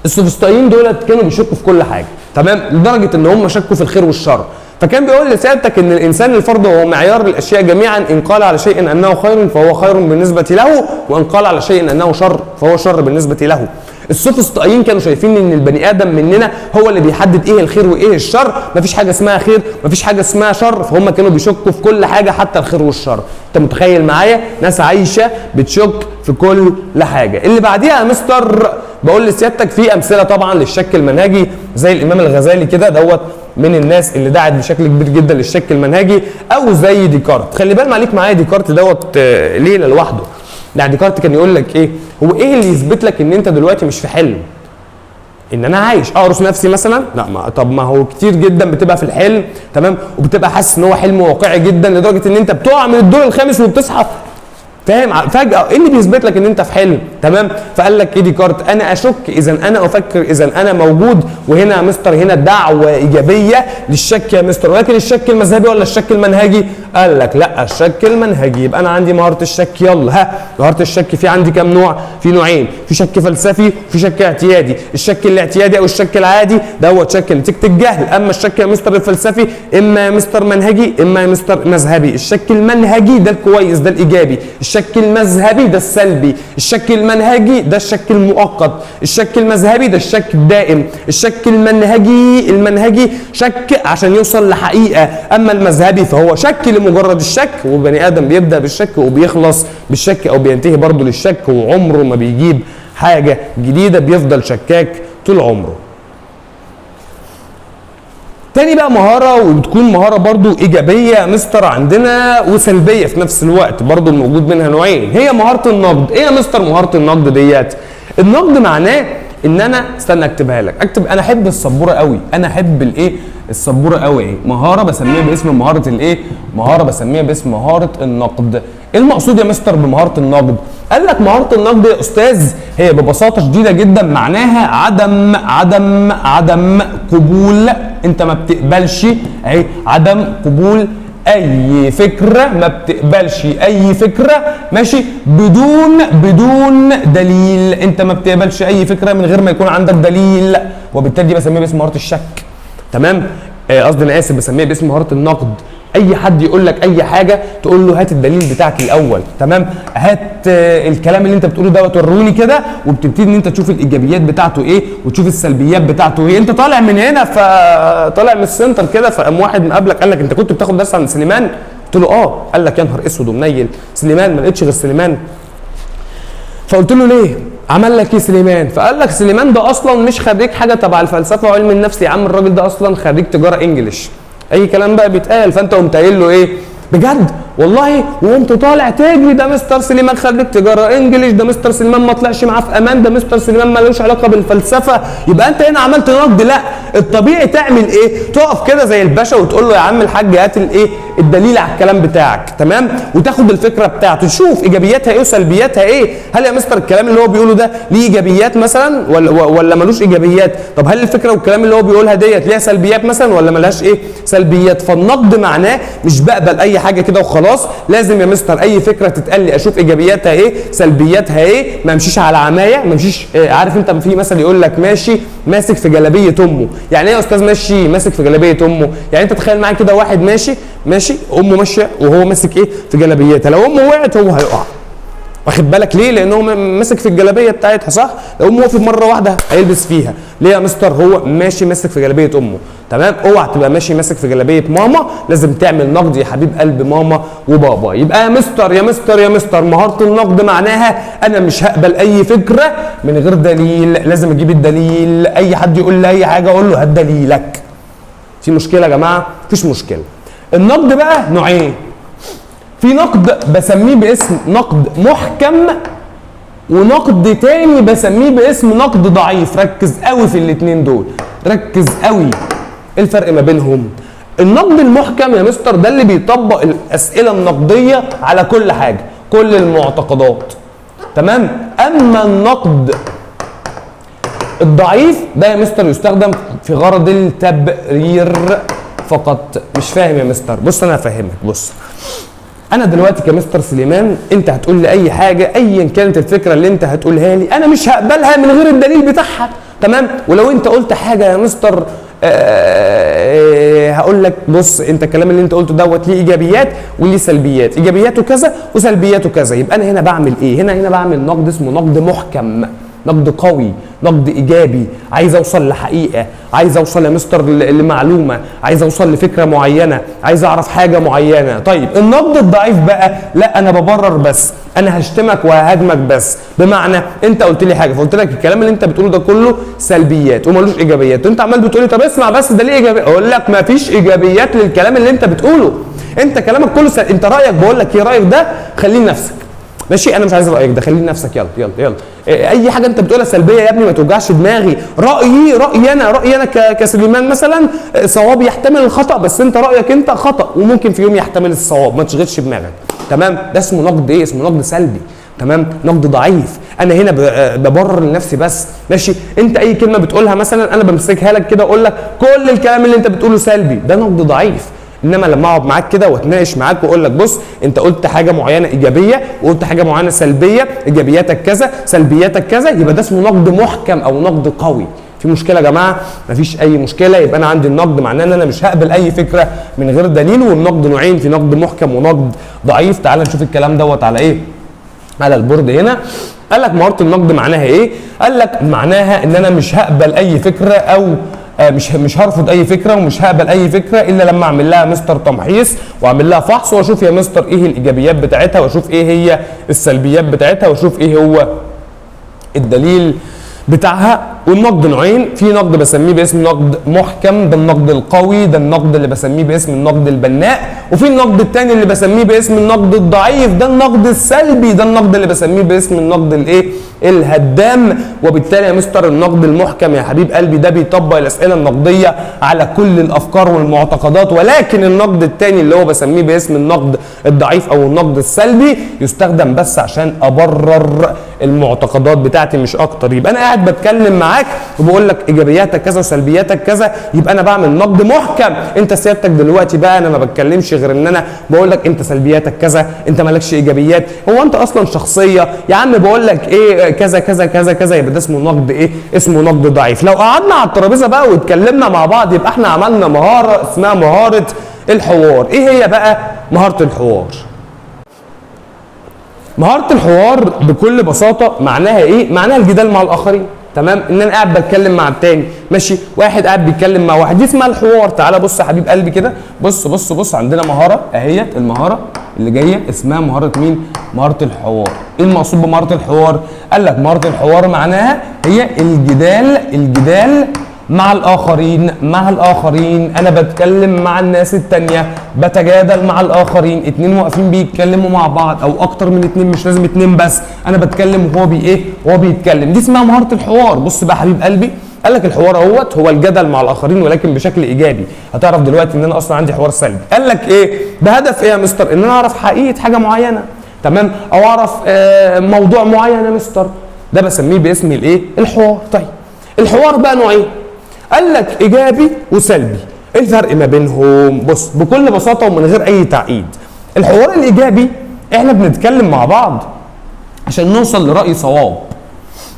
السوفسطائيين دولت كانوا بيشكوا في كل حاجه، تمام؟ لدرجه ان هم شكوا في الخير والشر. فكان بيقول لسيادتك ان الانسان الفرد هو معيار الاشياء جميعا، ان قال على شيء انه خير فهو خير بالنسبه له، وان قال على شيء انه شر فهو شر بالنسبه له. السوفسطائيين كانوا شايفين ان البني ادم مننا هو اللي بيحدد ايه الخير وايه الشر، مفيش حاجه اسمها خير مفيش حاجه اسمها شر، فهم كانوا بيشكوا في كل حاجه حتى الخير والشر. انت متخيل معايا؟ ناس عايشه بتشك في كل حاجه. اللي بعديها يا مستر بقول لسيادتك في امثله طبعا للشك المنهجي زي الامام الغزالي كده، دوت من الناس اللي دعت بشكل كبير جدا للشك المنهجي، او زي ديكارت. خلي بال عليك معايا ديكارت دوت ليله لوحده. يعني ديكارت كان يقول لك ايه؟ هو ايه اللي يثبت لك ان انت دلوقتي مش في حلم؟ ان انا عايش اقرص نفسي مثلا؟ لا. طب ما هو كتير جدا بتبقى في الحلم، تمام، وبتبقى حاسس ان هو حلم واقعي جدا لدرجه ان انت بتقع من الدور الخامس وبتصحى، فاهم؟ فجاه ايه اللي بيثبت لك ان انت في حلم؟ تمام. فقال لك ايه ديكارت؟ انا اشك اذا انا افكر اذا انا موجود. وهنا يا مستر هنا دعوه ايجابيه للشك يا مستر، ولكن الشك المذهبي ولا الشك المنهجي؟ قال لك لا، الشك المنهجي. يبقى انا عندي مهاره الشك. يلا ها، مهاره الشك في عندي كام نوع؟ في نوعين، في شك فلسفي وفي شك اعتيادي. الشك الاعتيادي او الشك العادي دوت شك نتيجه الجهل. اما الشك يا مستر الفلسفي اما يا مستر منهجي اما يا مستر مذهبي. الشك المنهجي ده الكويس، ده الايجابي. الشك المذهبي ده السلبي. الشك المنهجي ده الشك المؤقت. الشك المذهبي ده الشك الدائم. الشك المنهجي شك عشان يوصل لحقيقه، اما المذهبي فهو شك لمجرد الشك، وبني ادم بيبدا بالشك وبيخلص بالشك او بينتهي برضه للشك، وعمره ما بيجيب حاجه جديده، بيفضل شكاك طول عمره. تاني بقى مهارة، وبتكون مهارة برضو إيجابية يا مستر عندنا وسلبية في نفس الوقت، برضو موجود منها نوعين، هي مهارة النقد. إيه يا مستر مهارة النقد ديت؟ النقد معناه إن أنا استنى أكتبها لك، أكتب أنا أحب السبورة قوي، أنا أحب الإيه؟ السبورة قوي. إيه؟ مهارة بسميها باسم مهارة الإيه؟ مهارة بسميها باسم مهارة النقد. إيه المقصود يا مستر بمهارة النقد؟ قال لك مهارة النقد يا أستاذ هي ببساطة شديدة جدا معناها عدم قبول، أنت ما بتقبلش أهي، عدم قبول أي فكرة، ما بتقبلش أي فكرة ماشي بدون دليل، أنت ما بتقبلش أي فكرة من غير ما يكون عندك دليل، وبالتالي بسميها باسم مهارة الشك. تمام؟ قصدي أنا آسف، بسميها باسم مهارة النقد. اي حد يقول لك اي حاجه تقول له هات الدليل بتاعك الاول، تمام، هات الكلام اللي انت بتقوله دوت وروني كده، وبتبتدي ان انت تشوف الايجابيات بتاعته ايه وتشوف السلبيات بتاعته ايه. انت طالع من هنا، فطالع من السنتر كده، فقام واحد مقابلك قال لك انت كنت بتاخد درس عن سليمان؟ قلت له اه. قال لك يا نهار اسود ومنيل، سليمان؟ ما لقيتش غير سليمان. فقلت له ليه؟ عمل لك ايه سليمان؟ فقال لك سليمان ده اصلا مش خريج حاجه تبع الفلسفه وعلم النفس يا عم، الراجل ده اصلا خريج تجاره انجلش، اي كلام بقى بيتقال. فانت قمت قايل له ايه؟ بجد والله؟ وقمت طالع تجري، ده مستر سليمان خريج تجاره انجلش، ده مستر سليمان ما طلعش معاه في امان، ده مستر سليمان مالوش علاقه بالفلسفه. يبقى انت هنا عملت نقد. لا، الطبيعي تعمل ايه؟ تقف كده زي الباشا وتقول له يا عم الحاج هات الايه؟ الدليل على الكلام بتاعك، تمام؟ وتاخد الفكره بتاعته، تشوف ايجابياتها ايه وسلبياتها ايه. هل يا مستر الكلام اللي هو بيقوله ده ليه ايجابيات مثلا ولا ملوش ايجابيات؟ طب هل الفكره والكلام اللي هو بيقولها ديت ليها سلبيات مثلا ولا ملهاش ايه؟ سلبيات. فالنقد معناه مش بقبل اي حاجه كده وخلاص، لازم يا مستر اي فكره تتقال لي اشوف ايجابياتها ايه سلبياتها ايه، ما امشيش على عمايه، ما امشيش عارف انت في مثل يقول لك ماشي ماسك في جلابيه امه. يعني ايه يا استاذ ماشي ماسك في جلابيه امه؟ يعني انت تخيل معايا كده واحد ماشي امه ماشيه وهو ماسك ايه؟ في جلابيتها، لو امه وقعت هو هيقع، واخد بالك ليه؟ لان هو ماسك في الجلابيه بتاعتها، صح؟ لو امه وقفت مره واحده هيلبس فيها. ليه يا مستر؟ هو ماشي ماسك في جلابيه امه، تمام؟ اوعى تبقى ماشي ماسك في جلابيه ماما، لازم تعمل نقد يا حبيب قلب ماما وبابا. يبقى يا مستر مهاره النقد معناها انا مش هقبل اي فكره من غير دليل، لازم اجيب الدليل. اي حد يقول لي اي حاجه اقول له هات دليلك. في مشكله يا جماعه؟ مفيش مشكله. النقد بقى نوعين، في نقد بسميه باسم نقد محكم، ونقد تاني بسميه باسم نقد ضعيف. ركز قوي في الاتنين دول، ركز قوي. ايه الفرق ما بينهم؟ النقد المحكم يا مستر ده اللي بيطبق الاسئله النقديه على كل حاجه، كل المعتقدات، تمام؟ اما النقد الضعيف ده يا مستر يستخدم في غرض التبرير فقط. مش فاهم يا مستر؟ بص انا هفهمك. بص انا دلوقتي كمستر سليمان، انت هتقول لي اي حاجه ايا كانت الفكره اللي انت هتقولها لي، انا مش هقبلها من غير الدليل بتاعها، تمام؟ ولو انت قلت حاجه يا مستر هقول لك بص انت الكلام اللي انت قلته دوت ليه ايجابيات وليه سلبيات، ايجابياته كذا وسلبياته كذا. يبقى انا هنا بعمل ايه؟ هنا بعمل نقد اسمه نقد محكم، نقد قوي، نقد ايجابي. عايز اوصل لحقيقه، عايز اوصل يا مستر لمعلومه، عايز اوصل لفكره معينه، عايز اعرف حاجه معينه. طيب النقد الضعيف بقى لا، انا ببرر بس، انا هشتمك وههاجمك بس. بمعنى انت قلت لي حاجه فقلت لك الكلام اللي انت بتقوله ده كله سلبيات ومالوش ايجابيات، وانت عمال بتقول لي طب اسمع بس ده ليه ايجابيات، اقول لك ما فيش ايجابيات للكلام اللي انت بتقوله، انت كلامك كله انت رايك، بقول لك ايه رايك ده خليه لنفسك. ماشي؟ انا مش عايز رايك ده، خليه لنفسك. يلا يلا يلا. اي حاجه انت بتقولها سلبيه يا ابني ما توجعش دماغي. رايي انا كسليمان مثلا صواب يحتمل الخطا، بس انت رايك انت خطا وممكن في يوم يحتمل الصواب، ما تشغلش دماغك. تمام؟ ده اسمه نقد ايه؟ اسمه نقد سلبي. تمام؟ نقد ضعيف. انا هنا ببرر لنفسي بس. ماشي؟ انت اي كلمه بتقولها مثلا انا بمسكها لك كده اقول لك كل الكلام اللي انت بتقوله سلبي، ده نقد ضعيف. انما لما اقعد معاك كده واتناقش معاك واقول لك بص انت قلت حاجه معينه ايجابيه وقلت حاجه معينه سلبيه، ايجابياتك كذا سلبياتك كذا، يبقى ده اسمه نقد محكم او نقد قوي. في مشكله يا جماعه؟ مفيش اي مشكله. يبقى انا عندي النقد معناه ان انا مش هقبل اي فكره من غير دليل، والنقد نوعين، في نقد محكم ونقد ضعيف. تعال نشوف الكلام دوت على ايه؟ على البورد هنا. قال لك مهاره النقد معناها ايه؟ قال لك معناها ان انا مش هقبل اي فكره او مش هرفض اي فكره ومش هقبل اي فكره الا لما اعمل لها مستر تمحيص واعمل لها فحص واشوف يا مستر ايه الايجابيات بتاعتها واشوف ايه هي السلبيات بتاعتها واشوف ايه هو الدليل بتاعها. والنقد نوعين، في نقد بسميه باسم نقد محكم، ده النقد القوي، ده النقد اللي بسميه باسم النقد البناء، وفي النقد الثاني اللي بسميه باسم النقد الضعيف، ده النقد السلبي، ده النقد اللي بسميه باسم النقد الايه؟ الهدام. وبالتالي يا مستر النقد المحكم يا حبيب قلبي ده بيطبق الاسئله النقديه على كل الافكار والمعتقدات، ولكن النقد الثاني اللي هو بسميه باسم النقد الضعيف او النقد السلبي يستخدم بس عشان ابرر المعتقدات بتاعتي مش اكتر. يبقى انا قاعد بتكلم معاك وبقول لك ايجابياتك كذا وسلبياتك كذا، يبقى انا بعمل نقد محكم. انت سيادتك دلوقتي بقى انا ما بتكلمش غير ان انا بقول لك انت سلبياتك كذا، انت مالكش ايجابيات، هو انت اصلا شخصيه يا عم بقول لك ايه كذا كذا كذا كذا، يبقى ده اسمه نقد ايه؟ اسمه نقد ضعيف. لو قعدنا على الترابيزه بقى واتكلمنا مع بعض يبقى احنا عملنا مهاره اسمها مهاره الحوار. ايه هي بقى مهاره الحوار؟ مهاره الحوار بكل بساطه معناها ايه؟ معناها الجدال مع الاخرين. تمام؟ ان انا قاعد بتكلم مع التاني، ماشي؟ واحد قاعد بيتكلم مع واحد، دي اسمها الحوار. تعالى بص يا حبيب قلبي كده، بص بص بص، عندنا مهاره اهيت، المهاره اللي جايه اسمها مهاره مين؟ مهاره الحوار. ايه المقصود بمهاره الحوار؟ قال لك مهاره الحوار معناها هي الجدال مع الآخرين. أنا بتكلم مع الناس التانية، بتجادل مع الآخرين، اتنين واقفين بيتكلموا مع بعض أو أكتر من اتنين، مش لازم اتنين بس، أنا بتكلم وهو وهو بيتكلم، دي اسمها مهارة الحوار. بص بقى حبيب قلبي، قال لك الحوار هو الجدل مع الآخرين ولكن بشكل إيجابي. هتعرف دلوقتي إن أنا أصلا عندي حوار سلبي. قال لك إيه؟ بهدف إيه يا مستر؟ إن أنا أعرف حقيقة حاجة معينة، تمام؟ أو أعرف موضوع معين يا مستر، ده بسميه باسم الإيه؟ الحوار. طيب الحوار بقى نوعين، قال لك ايجابي وسلبي. ايه الفرق ما بينهم؟ بص بكل بساطه ومن غير اي تعقيد، الحوار الايجابي احنا بنتكلم مع بعض عشان نوصل لراي صواب.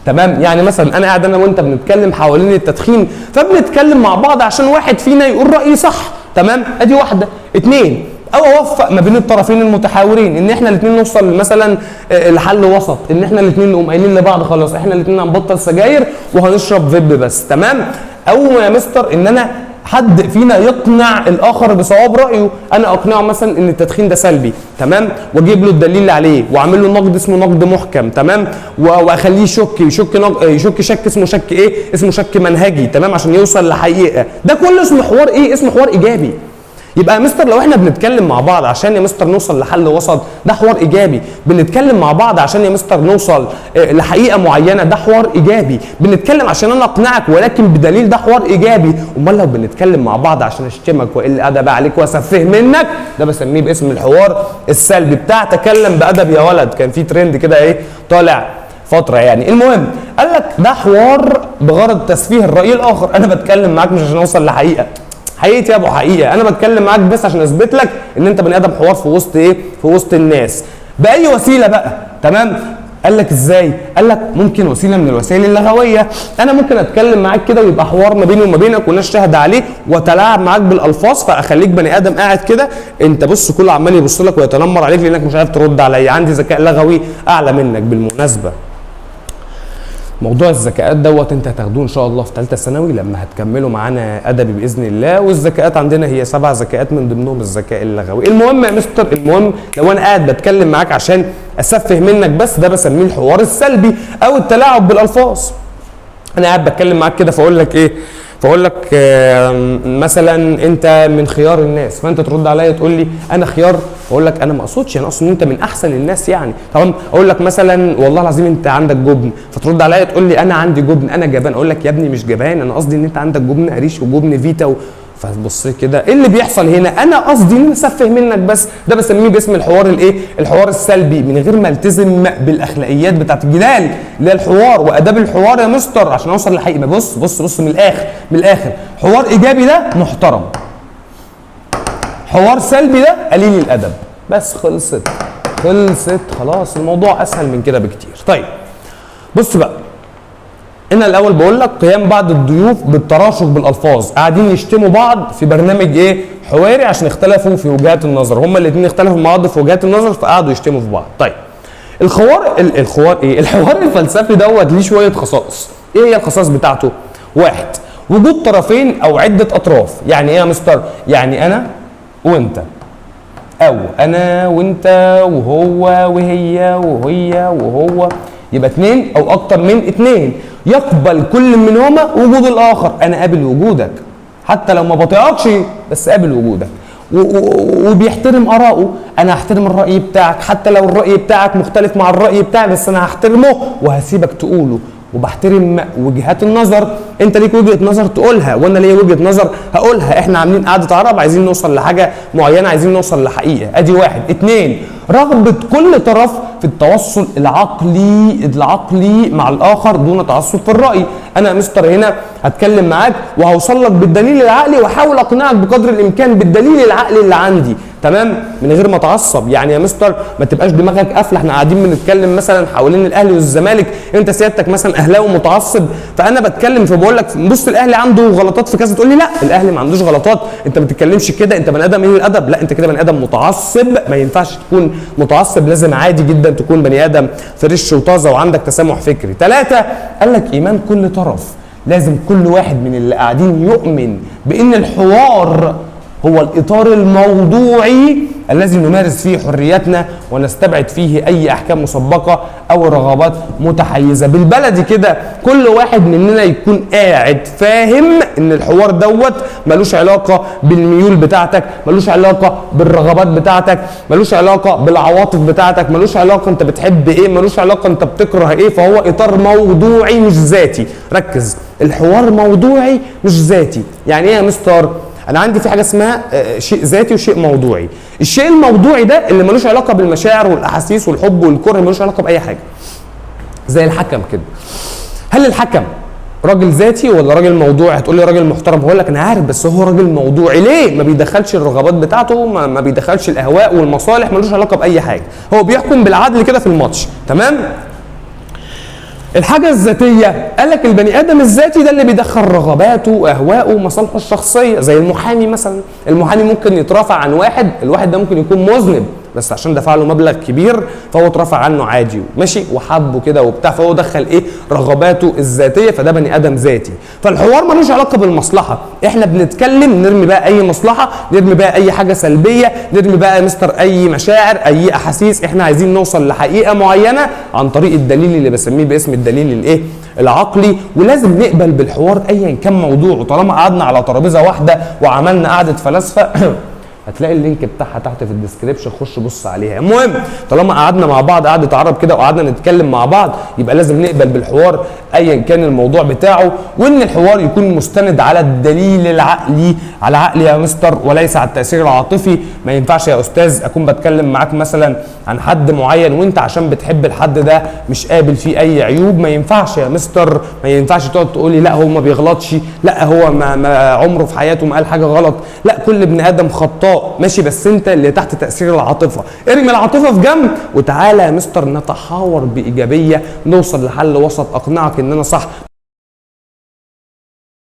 تمام؟ يعني مثلا انا قاعد انا وانت بنتكلم حوالين التدخين، فبنتكلم مع بعض عشان واحد فينا يقول راي صح. تمام؟ ادي واحده. اتنين، او اوفق ما بين الطرفين المتحاورين، ان احنا الاثنين نوصل مثلا لحل وسط، ان احنا الاثنين نقوم قايلين لبعض خلاص احنا الاثنين هنبطل سجاير وهنشرب فيب بس. تمام؟ او يا مستر ان انا حد فينا يقنع الاخر بصواب رايه، انا اقنعه مثلا ان التدخين ده سلبي، تمام؟ واجيب له الدليل عليه واعمل له نقد اسمه نقد محكم، تمام؟ واخليه يشك شك اسمه شك ايه؟ اسمه شك منهجي، تمام؟ عشان يوصل لحقيقه. ده كله اسمه حوار ايه؟ اسمه حوار ايجابي. يبقى يا مستر لو احنا بنتكلم مع بعض عشان يا مستر نوصل لحل وسط، ده حوار ايجابي. بنتكلم مع بعض عشان يا مستر نوصل لحقيقه معينه، ده حوار ايجابي. بنتكلم عشان انا اقنعك ولكن بدليل، ده حوار ايجابي. امال لو بنتكلم مع بعض عشان اشتمك واقل ادب عليك واسفه منك، ده بسميه باسم الحوار السلبي بتاع تكلم بادب يا ولد. كان في ترند كده ايه طالع فتره يعني. المهم قال لك ده حوار بغرض تسفيه الراي الاخر. انا بتكلم معاك مش عشان اوصل لحقيقه، حقيقتي يا ابو حقيقه، انا بتكلم معاك بس عشان اثبت لك ان انت بني ادم حوار في وسط ايه؟ في وسط الناس. باي وسيله بقى، تمام؟ قال لك ازاي؟ قال لك ممكن وسيله من الوسائل اللغويه. انا ممكن اتكلم معاك كده ويبقى حوار ما بيني وما بينك والناس شاهده عليه، واتلاعب معاك بالالفاظ، فاخليك بني ادم قاعد كده انت بص كله عمال يبص لك ويتنمر عليك لانك مش عارف ترد عليا. عندي ذكاء لغوي اعلى منك بالمناسبه. موضوع الذكاءات دوت انت هتاخدوه ان شاء الله في ثالثه ثانوي لما هتكملوا معانا ادبي باذن الله. والذكاءات عندنا هي 7 ذكاءات من ضمنهم الذكاء اللغوي. المهم يا مستر، المهم لو انا قاعد بتكلم معاك عشان اسفه منك بس، ده بسميه الحوار السلبي او التلاعب بالالفاظ. انا قاعد بتكلم معاك كده فاقول لك ايه؟ فاقول لك مثلا انت من خيار الناس، فانت ترد عليا تقول لي انا خيار، اقول لك انا ما اقصدش، انا اقصد ان انت من احسن الناس يعني. تمام. اقول لك مثلا والله العظيم انت عندك جبن، فترد عليا تقول لي انا عندي جبن، انا جبان، اقول لك يا ابني مش جبان، انا قصدي ان انت عندك جبن قريش وجبن فيتا فتبص لي كده ايه اللي بيحصل هنا؟ انا قصدي ان انا اسفه منك بس، ده بسميه باسم الحوار الايه؟ الحوار السلبي، من غير ما التزم بالاخلاقيات بتاعت الجدال اللي هي الحوار واداب الحوار يا مستر عشان اوصل للحقيقه. بص من الاخر حوار ايجابي ده محترم، حوار سلبي ده قليل الادب. بس خلصت خلاص، الموضوع اسهل من كده بكتير. طيب بص بقى، انا الاول بقول لك قيام بعض الضيوف بالتراشق بالالفاظ، قاعدين يشتموا بعض في برنامج ايه؟ حواري، عشان اختلفوا في وجهات النظر، هما الاثنين اختلفوا مع بعض في وجهات النظر فقعدوا يشتموا في بعض. طيب الحوار الفلسفي دوت ليه شويه خصائص. ايه هي الخصائص بتاعته؟ واحد، وجود طرفين او عده اطراف. يعني ايه يا مستر؟ يعني انا وانت، او انا وانت وهو وهي وهو، يبقى اثنين او اكتر من اثنين، يقبل كل منهما وجود الاخر. انا قابل وجودك حتى لو ما بطيقكش، بس قابل وجودك، وبيحترم آراءه. انا هحترم الرأي بتاعك حتى لو الرأي بتاعك مختلف مع الرأي بتاعي، بس انا هحترمه وهسيبك تقوله. وبحترم وجهات النظر، انت ليك وجهة نظر تقولها وانا ليا وجهة نظر هقولها. احنا عاملين قعدة عرب عايزين نوصل لحاجة معينة، عايزين نوصل لحقيقة. ادي واحد. اتنين، رغبة كل طرف في التوصل العقلي مع الاخر دون تعصب في الرأي. انا يا مستر هنا هتكلم معاك وهوصل لك بالدليل العقلي واحاول اقنعك بقدر الامكان بالدليل العقلي اللي عندي، تمام، من غير ما اتعصب. يعني يا مستر ما تبقاش دماغك قافله، احنا قاعدين بنتكلم مثلا حوالين الاهلي والزمالك، انت سيادتك مثلا اهلاوي متعصب، فانا بتكلم فبقول لك بص الاهلي عنده غلطات في كذا، تقول لي لا الاهلي ما عندوش غلطات، انت ما تتكلمش كده، انت بني ادم ايه الادب؟ لا انت كده بني ادم متعصب، ما ينفعش تكون متعصب، لازم عادي جدا تكون بني ادم فريش وطازه وعندك تسامح فكري. ثلاثه، قال لك ايمان كل طرف، لازم كل واحد من اللي قاعدين يؤمن بان الحوار هو الإطار الموضوعي الذي نمارس فيه حرياتنا ونستبعد فيه أي أحكام مسبقة أو رغبات متحيزة. بالبلدي كده كل واحد مننا يكون قاعد فاهم إن الحوار دوت ملوش علاقة بالميول بتاعتك، ملوش علاقة بالرغبات بتاعتك، ملوش علاقة بالعواطف بتاعتك، ملوش علاقة أنت بتحب إيه، ملوش علاقة أنت بتكره إيه، فهو إطار موضوعي مش ذاتي. ركز، الحوار موضوعي مش ذاتي. يعني إيه يا مستر؟ انا عندي في حاجه اسمها شيء ذاتي وشيء موضوعي. الشيء الموضوعي ده اللي ملوش علاقه بالمشاعر والاحاسيس والحب والكره، ملوش علاقه باي حاجه. زي الحكم كده، هل الحكم راجل ذاتي ولا راجل موضوعي؟ هتقول لي راجل محترم، هقول لك انا عارف، بس هو راجل موضوعي. ليه؟ ما بيدخلش الرغبات بتاعته، ما بيدخلش الاهواء والمصالح، ملوش علاقه باي حاجه، هو بيحكم بالعدل كده في الماتش، تمام؟ الحاجة الذاتية، قال لك البني آدم الذاتي ده اللي بيدخل رغباته وأهواءه ومصالحه الشخصية. زي المحامي مثلا، المحامي ممكن يترافع عن واحد، الواحد ده ممكن يكون مذنب بس عشان دفع له مبلغ كبير فهو اترفع عنه عادي ماشي وحبه كده وبتاع، فهو دخل ايه؟ رغباته الذاتيه، فده بني ادم ذاتي. فالحوار ملوش علاقه بالمصلحه، احنا بنتكلم نرمي بقى اي مصلحه، نرمي بقى اي حاجه سلبيه، نرمي بقى يا مستر اي مشاعر اي احاسيس، احنا عايزين نوصل لحقيقه معينه عن طريق الدليل اللي بسميه باسم الدليل الايه؟ العقلي. ولازم نقبل بالحوار ايا كان موضوعه. طالما قعدنا على ترابيزه واحده وعملنا قعده فلاسفه هتلاقي اللينك بتاعها تحت في الديسكريبشن، خش بص عليها. المهم طالما قعدنا مع بعض قعده عرب كده وقعدنا نتكلم مع بعض، يبقى لازم نقبل بالحوار ايا كان الموضوع بتاعه، وان الحوار يكون مستند على الدليل العقلي، على عقلي يا مستر وليس على التاثير العاطفي. ما ينفعش يا استاذ اكون بتكلم معاك مثلا عن حد معين وانت عشان بتحب الحد ده مش قابل فيه اي عيوب. ما ينفعش يا مستر، ما ينفعش تقعد تقول لي لا هو ما بيغلطش، لا هو ما عمره في حياته ما قال حاجه غلط، لا كل ابن ادم خطاء ماشي، بس انت اللي تحت تاثير العاطفه. ارمي العاطفه في جنب وتعالى يا مستر نتحاور بايجابيه، نوصل لحل وسط اقنعك ان انا صح.